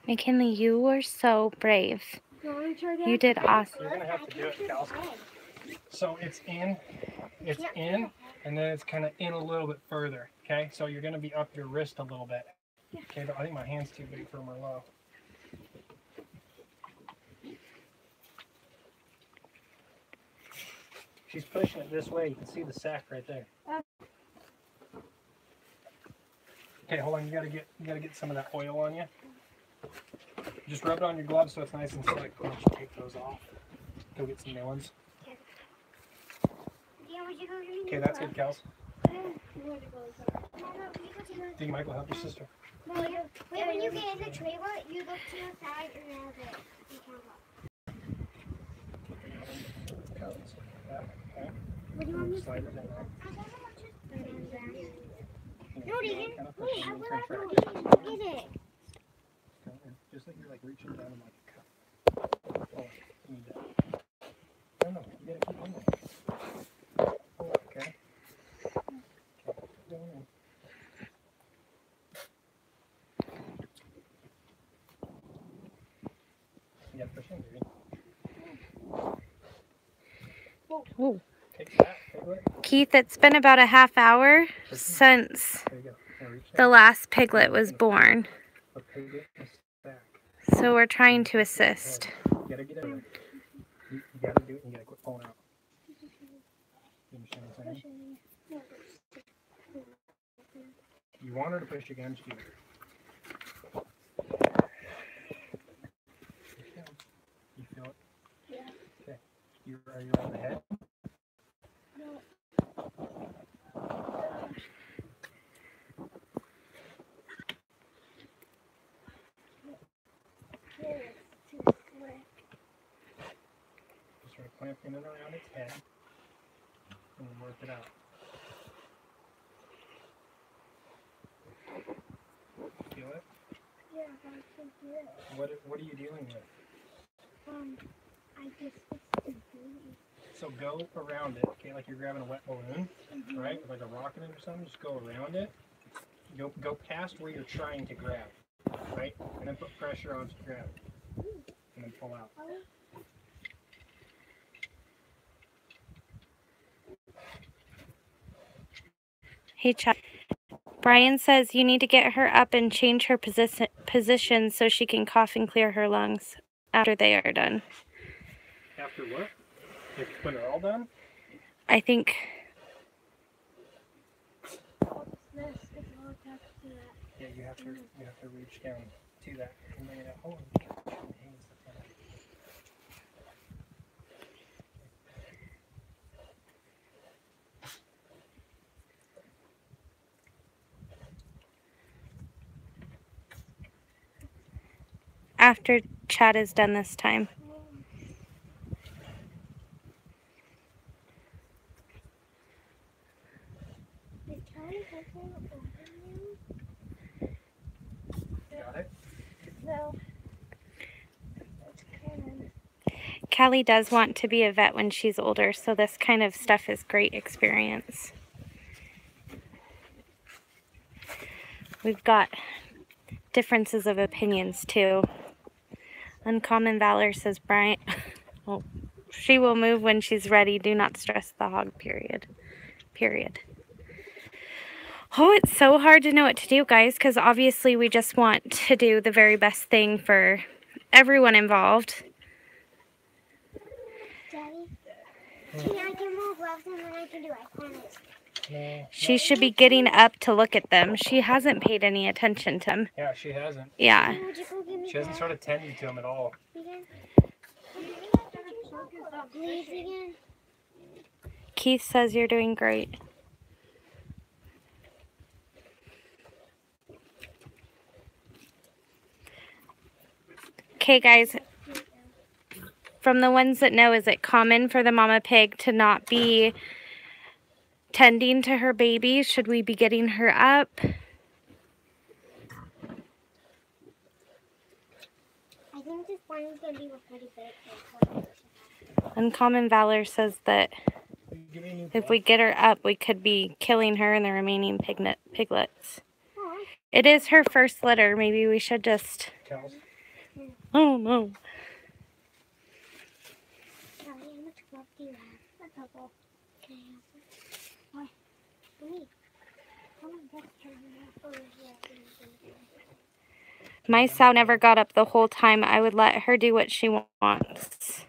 McKinley, you were so brave. You did awesome. You're gonna have to do it, Kels. So it's in, and then it's kind of in a little bit further. Okay, so you're gonna be up your wrist a little bit. Okay, but I think my hand's too big for Merlot. She's pushing it this way. You can see the sack right there. Okay, hold on. You gotta get some of that oil on you. Just rub it on your gloves so it's nice and slick. Why don't you take those off? Go get some new ones. Okay, that's good, Kels. Think Michael help your sister? Wait, when you get in the trailer, you look to the side and have it. Okay. What do you want me to Slide it in there. No, Deegan. Kind of push Wait, it how in, will crunch I right. go get it? Just like you're like reaching down in like a cup. Oh, you need that. No, you gotta keep on there. Oh, okay. Keep going in. You gotta push in, baby. Ooh. Take that, piglet. Keith, it's been about a half hour since There you go. Now reach the down. last piglet was born. A piglet is back. So we're trying to assist. You gotta get in there. You gotta do it and you gotta quit pulling out. You understand what I'm saying? You want her to push against you. You feel it? Yeah. Okay. Are you on the head? No. It's too slick. Just sort of clamp in and around its head and then work it out. Feel it? Yeah, I can do it. What are you dealing with? I just was doing. So go around it, okay, like you're grabbing a wet balloon, right? Like a rocket or something, just go around it. Go past where you're trying to grab, right? And then put pressure on to grab. And then pull out. Hey, Chad. Brian says you need to get her up and change her position so she can cough and clear her lungs after they are done. After what? Like when they're all done? I think. This is all attached to that. Yeah, you have to reach down to that and bring it out. Hold on. After Chad is done this time. Did Callie have one open now? Got it? No. Callie does want to be a vet when she's older, so this kind of stuff is great experience. We've got differences of opinions too. Uncommon Valor says Brian, oh, she will move when she's ready. Do not stress the hog, period. Oh, it's so hard to know what to do, guys, because obviously we just want to do the very best thing for everyone involved. Daddy, I can move left and then I can do it. I promise. No. She should be getting up to look at them. She hasn't paid any attention to them. Yeah, she hasn't. Yeah. Would you go give me She hasn't sort of tended to them at all. Please again. Keith says you're doing great. Okay, guys. From the ones that know, is it common for the mama pig to not be tending to her baby? Should we be getting her up? I think this one is going to be pretty big. Uncommon Valor says that if we get her up, we could be killing her and the remaining piglets. It is her first litter. Maybe we should just... Cows? Oh, no. How much glove do you have? A couple. Can I have some? Why? For me. Come on, let's turn it off. My sow never got up the whole time. I would let her do what she wants.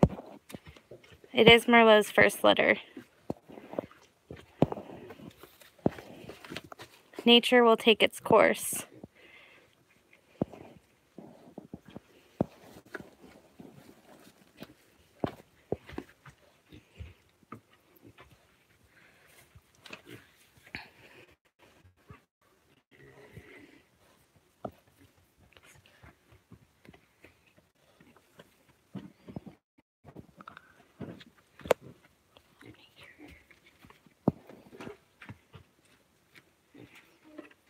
It is Merlot's first litter. Nature will take its course.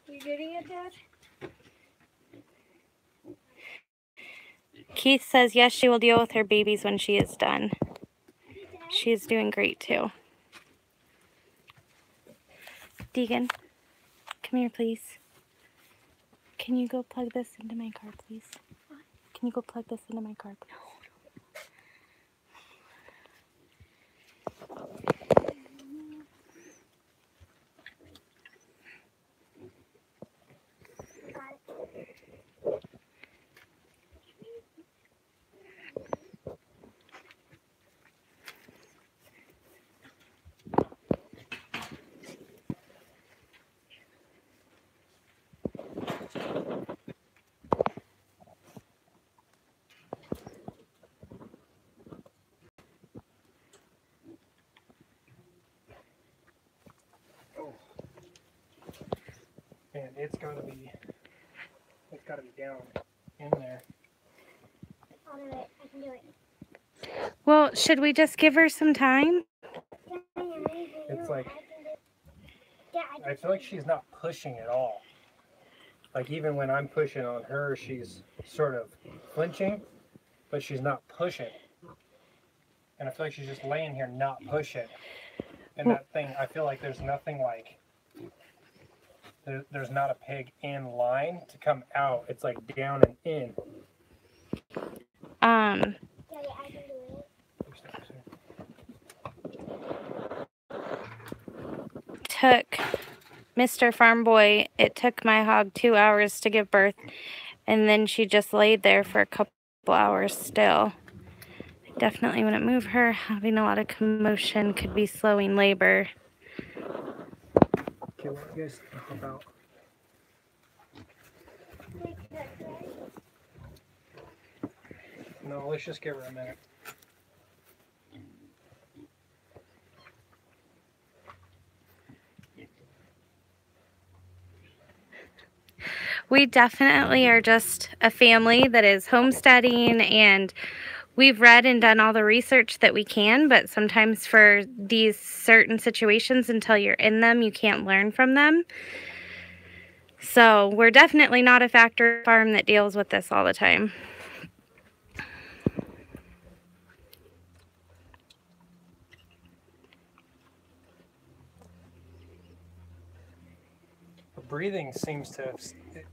You getting it, Dad? Keith says yes, she will deal with her babies when she is done. She is doing great too. Deegan, come here, please. Can you go plug this into my car, please? Can you go plug this into my car, please? And it's gotta be down in there. I'll do it. I can do it. Well, should we just give her some time? It's like, I feel like she's not pushing at all. Like even when I'm pushing on her, she's sort of flinching, but she's not pushing. And I feel like she's just laying here not pushing. And that thing, I feel like there's nothing like, there's not a pig in line to come out. It's like down and in. Daddy, I can do it. Took Mr. Farm Boy, it took my hog 2 hours to give birth, and then she just laid there for a couple hours still. I definitely wouldn't move her. Having a lot of commotion could be slowing labor. Okay, well, I guess how about no, let's just give her a minute. We definitely are just a family that is homesteading, and we've read and done all the research that we can, but sometimes for these certain situations, until you're in them, you can't learn from them. So we're definitely not a factory farm that deals with this all the time. Her breathing seems to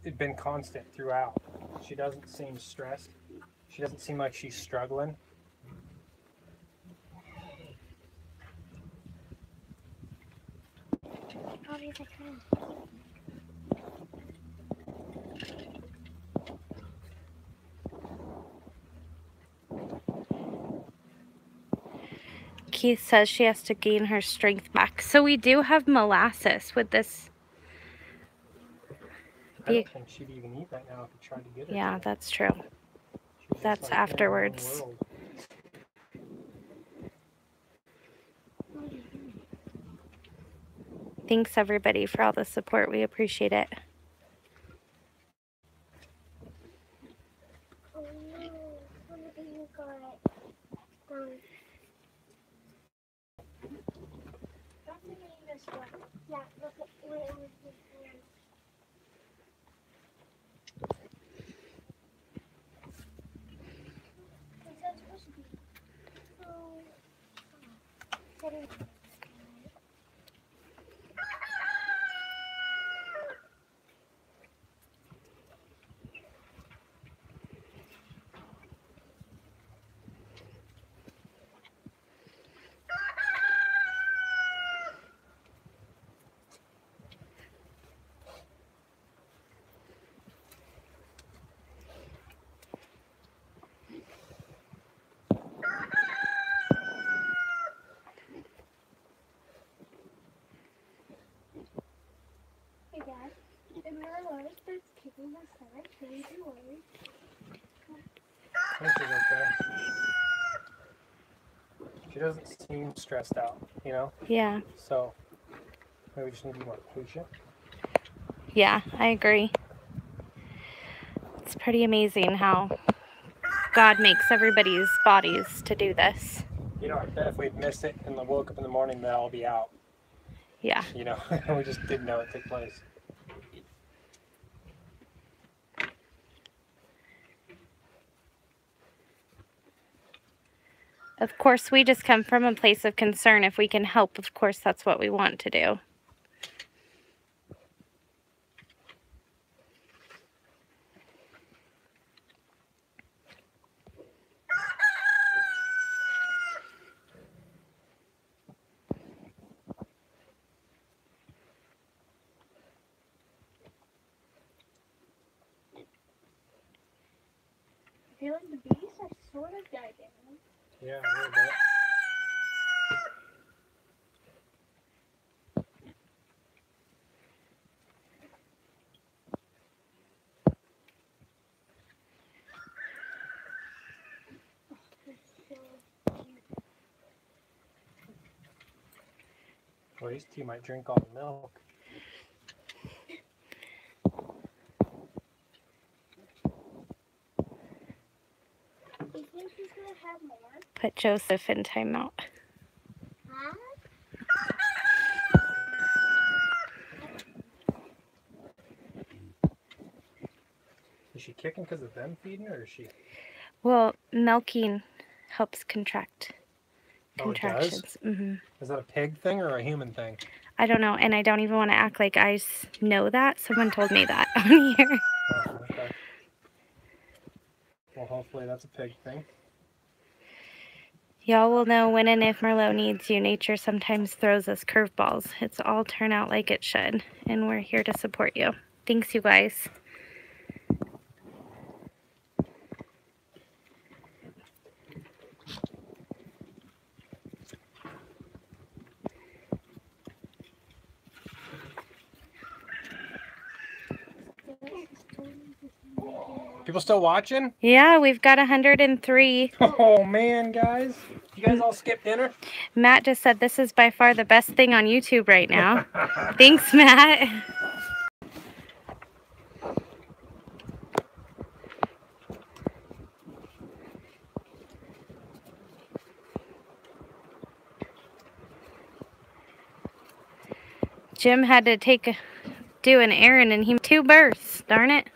have been constant throughout. She doesn't seem stressed. She doesn't seem like she's struggling. Keith says she has to gain her strength back. So we do have molasses with this. I don't think she'd even eat that now if you tried to get her. Yeah, that's true. That's like afterwards. Thanks everybody for all the support. We appreciate it. Oh no, what did you got? That's the name this one. Yeah, look at where it was before. What's that supposed to be? Oh, hey Dad, if my wife starts kicking us out, can we be worried? I think she's okay. She doesn't seem stressed out, you know? Yeah. So maybe we just need to be more patient. Yeah, I agree. It's pretty amazing how God makes everybody's bodies to do this. You know, I bet if we'd missed it and woke up in the morning, they'd all be out. Yeah. You know, we just didn't know it took place. Of course, we just come from a place of concern. If we can help, of course, that's what we want to do. I feel like the bees have sort of died down. Yeah, a little bit. Well, these two might drink all the milk. You think he's gonna have more? Put Joseph in timeout. Huh? Is she kicking because of them feeding her, or is she? Well, milking helps contract. Oh, it does? Contractions. Mm-hmm. Is that a pig thing or a human thing? I don't know, and I don't even want to act like I know that. Someone told me that on here. Oh, okay. Well, hopefully that's a pig thing. Y'all will know when and if Merlot needs you. Nature sometimes throws us curveballs. It's all turn out like it should, and we're here to support you. Thanks, you guys. People still watching? Yeah, we've got 103. Oh man, guys. You guys all skip dinner? Matt just said this is by far the best thing on YouTube right now. Thanks, Matt. Jim had to do an errand and he 2 bursts. Darn it.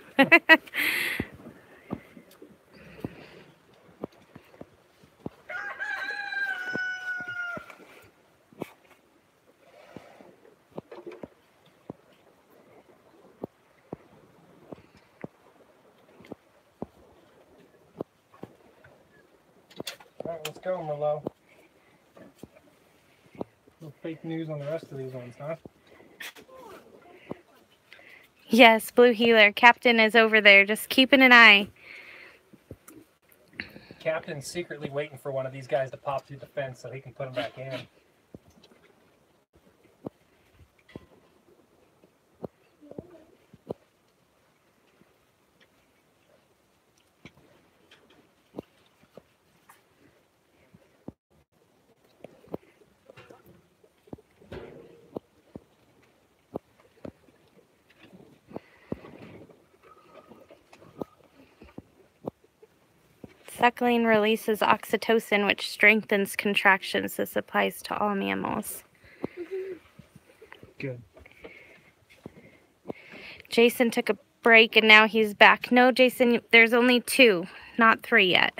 Alright, let's go, Merlot. No fake news on the rest of these ones, huh? Yes, Blue Healer. Captain is over there, just keeping an eye. Captain's secretly waiting for one of these guys to pop through the fence so he can put them back in. Suckling releases oxytocin, which strengthens contractions. This applies to all mammals. Good. Jason took a break and now he's back. No, Jason, there's only 2, not 3 yet.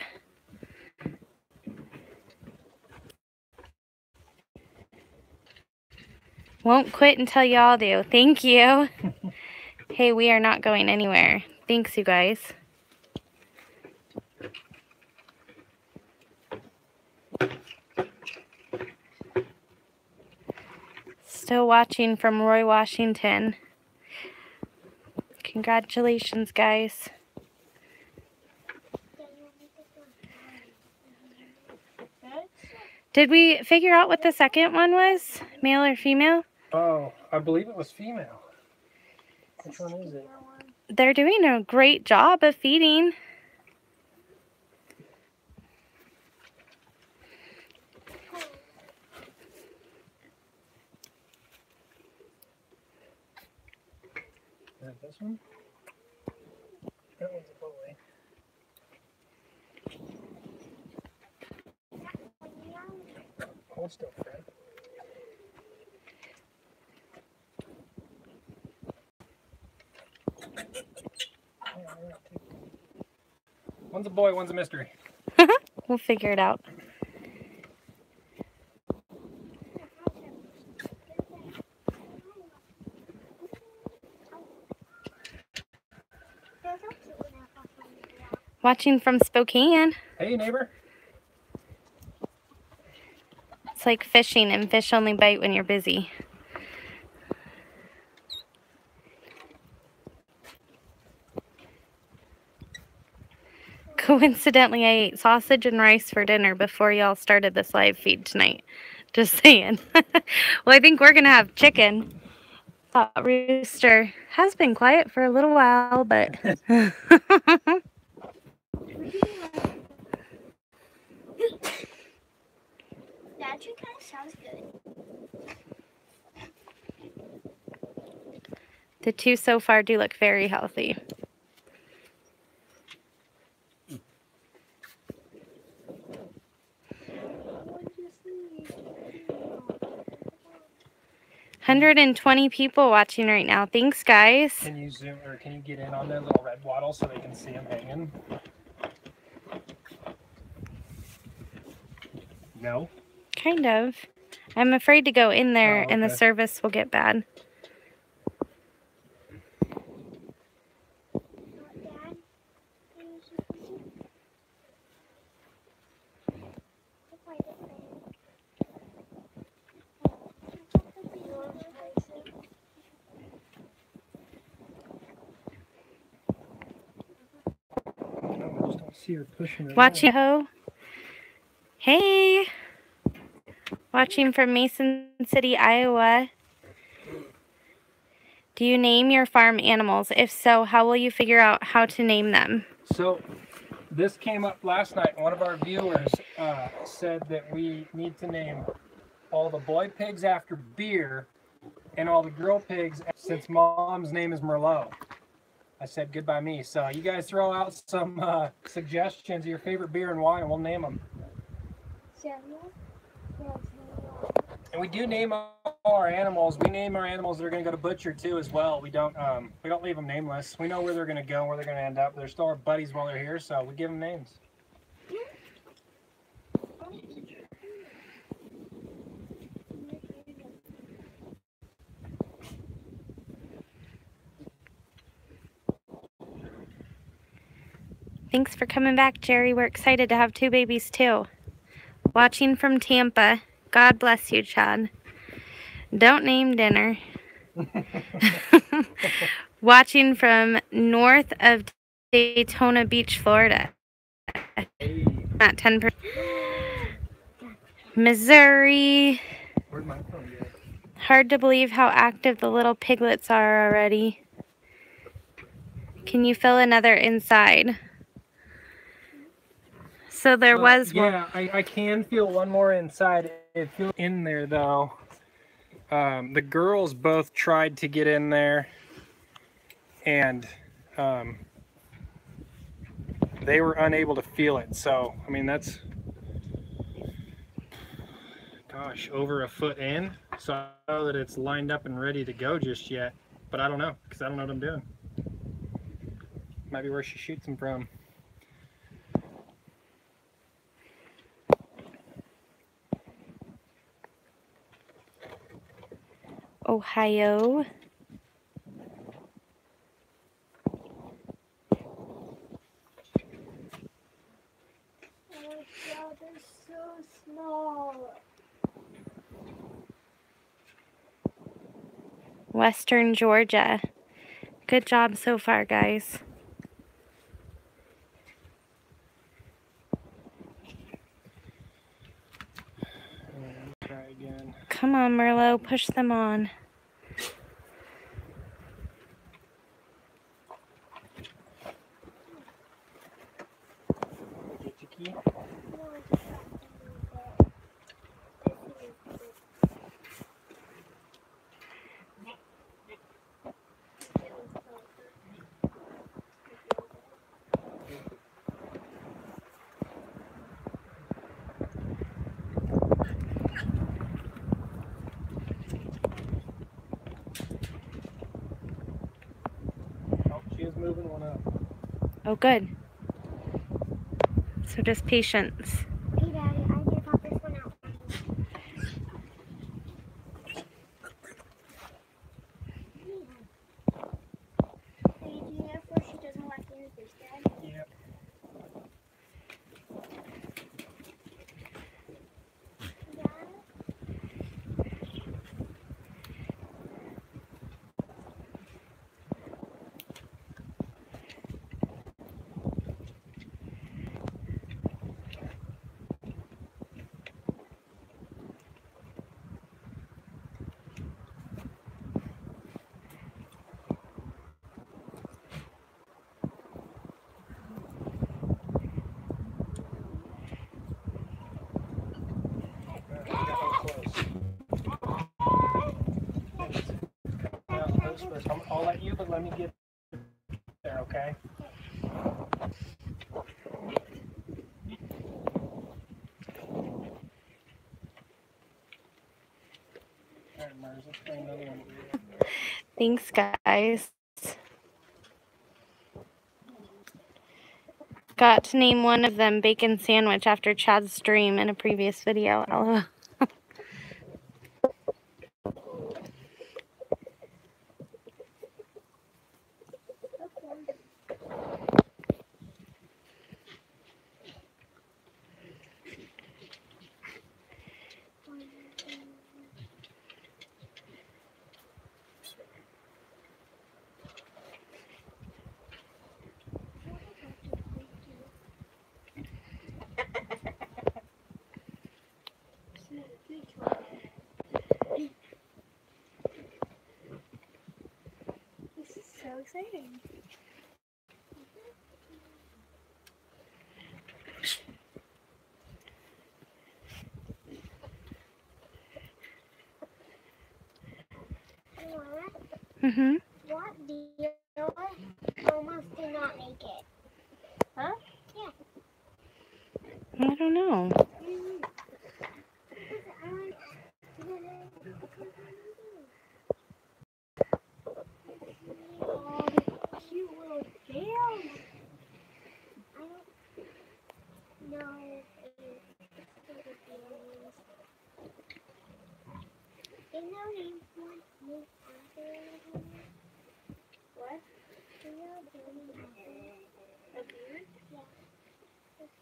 Won't quit until y'all do. Thank you. Hey, we are not going anywhere. Thanks, you guys. Still watching from Roy, Washington. Congratulations, guys. Did we figure out what the second one was? Male or female? Oh, I believe it was female. Which one is it? They're doing a great job of feeding. Is it this one? That one's a boy. Hold still, Fred. One's a boy, one's a mystery. We'll figure it out. Watching from Spokane. Hey, neighbor. It's like fishing, and fish only bite when you're busy. Coincidentally, I ate sausage and rice for dinner before y'all started this live feed tonight. Just saying. Well, I think we're going to have chicken. Rooster has been quiet for a little while, but... That actually kind of sounds good. The 2 so far do look very healthy. 120 people watching right now. Thanks, guys. Can you zoom, or can you get in on that little red wattle so they can see them hanging? No? Kind of. I'm afraid to go in there and the okay. service will get bad. I just don't see her pushing it. Watching Idaho. Hey. Watching from Mason City, Iowa. Do you name your farm animals? If so, how will you figure out how to name them? So this came up last night. One of our viewers said that we need to name all the boy pigs after beer and all the girl pigs since Mom's name is Merlot. I said goodbye me. So you guys throw out some suggestions of your favorite beer and wine and we'll name them. And we do name all our animals. We name our animals that are going to go to butcher too as well. We don't leave them nameless. We know where they're going to go and where they're going to end up. They're still our buddies while they're here, so we give them names. Thanks for coming back, Jerry. We're excited to have 2 babies too. Watching from Tampa. God bless you, Chad. Don't name dinner. Watching from north of Daytona Beach, Florida. At 10%. Missouri. Where'd my phone go? Hard to believe how active the little piglets are already. Can you fill another inside? So there was one. Yeah, I can feel one more inside. It feels in there though. The girls both tried to get in there and they were unable to feel it. So, I mean, that's, gosh, over a foot in. So I don't know that it's lined up and ready to go just yet, but I don't know because I don't know what I'm doing. Might be where she shoots them from. Ohio. Oh God, they're so small. Western Georgia. Good job so far, guys. Try again. Come on, Merlot, push them on. Get your key. Oh, she is moving one up. Oh, good. So just patience. Hey, Daddy, I need to pop this one out. Hey, do you know if she doesn't like to use this, Dad? Yep. I'll let you, but let me get there, okay? Alright, Mars, let's Thanks, guys. Got to name one of them bacon sandwich after Chad's stream in a previous video. LOL. This is so exciting. Mm-hmm. What deal almost did not make it? Huh? Yeah. I don't know. Oh, the cute little tail. I don't know if no name for it after what? A beard? Yeah.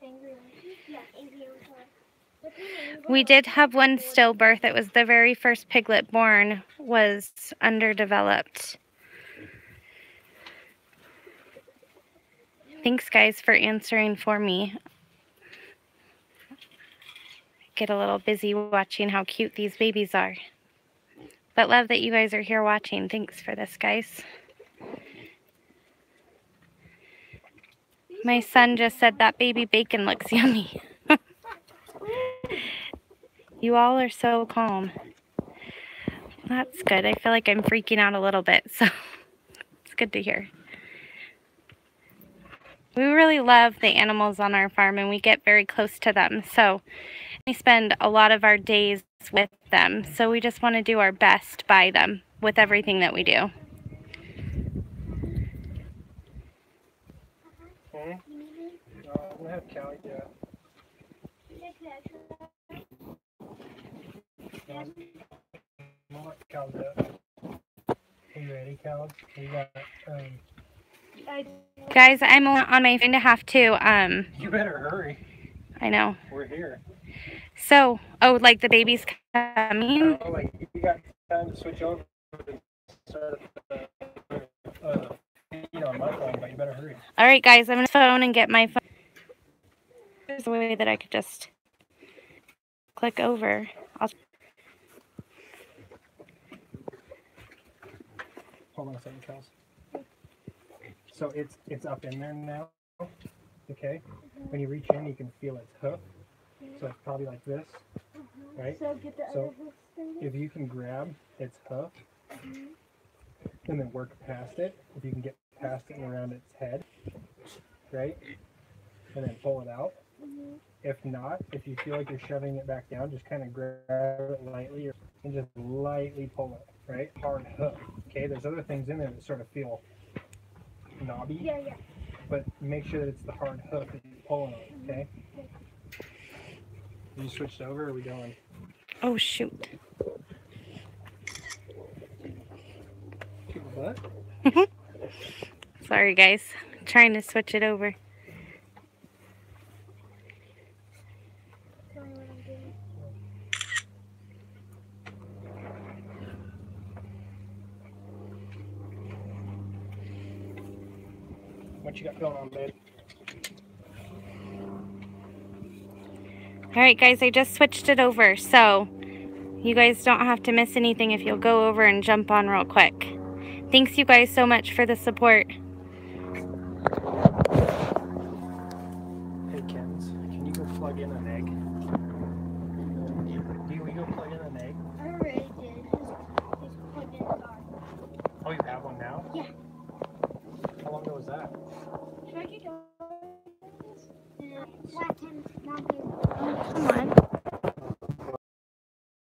Angry monkey? Yeah, angry monkey. We did have one stillbirth. It was the very first piglet born, was underdeveloped. Thanks, guys, for answering for me. Get a little busy watching how cute these babies are. But love that you guys are here watching. Thanks for this, guys. My son just said that baby bacon looks yummy. You all are so calm. That's good. I feel like I'm freaking out a little bit, so it's good to hear. We really love the animals on our farm, and we get very close to them, so we spend a lot of our days with them, so we just want to do our best by them with everything that we do. We have Callie do it. We'll let Callie do it. Are you ready, Callie? You got, Guys, I'm on my phone to have to, you better hurry. I know. We're here. So, oh, like the baby's coming? Oh, like, you got time to switch over to start on my phone, but you better hurry. All right, guys, I'm going to phone and get my phone. There's a way that I could just click over. Hold on a second, Kels. So it's up in there now, okay? When you reach in, you can feel its hoof. So it's probably like this, right? So if you can grab its hoof and then work past it, if you can get past it and around its head, right? And then pull it out. If not, if you feel like you're shoving it back down, just kind of grab it lightly and just lightly pull it, right? Hard hook, okay? There's other things in there that sort of feel knobby, Yeah. but make sure that it's the hard hook that you're pulling on, okay? You switched over, or are we going? Oh, shoot. Shoot the butt? Sorry, guys. I'm trying to switch it over. What you got going on, babe? All right, guys, I just switched it over, so you guys don't have to miss anything if you'll go over and jump on real quick. Thanks you guys so much for the support. Hey, Kens, can you go plug in an egg? Can we go plug in an egg? I already did. Just plugged in the car. Oh, you have one now? Yeah. How long ago was that? Should I get going? Last time, not here. Oh, come on.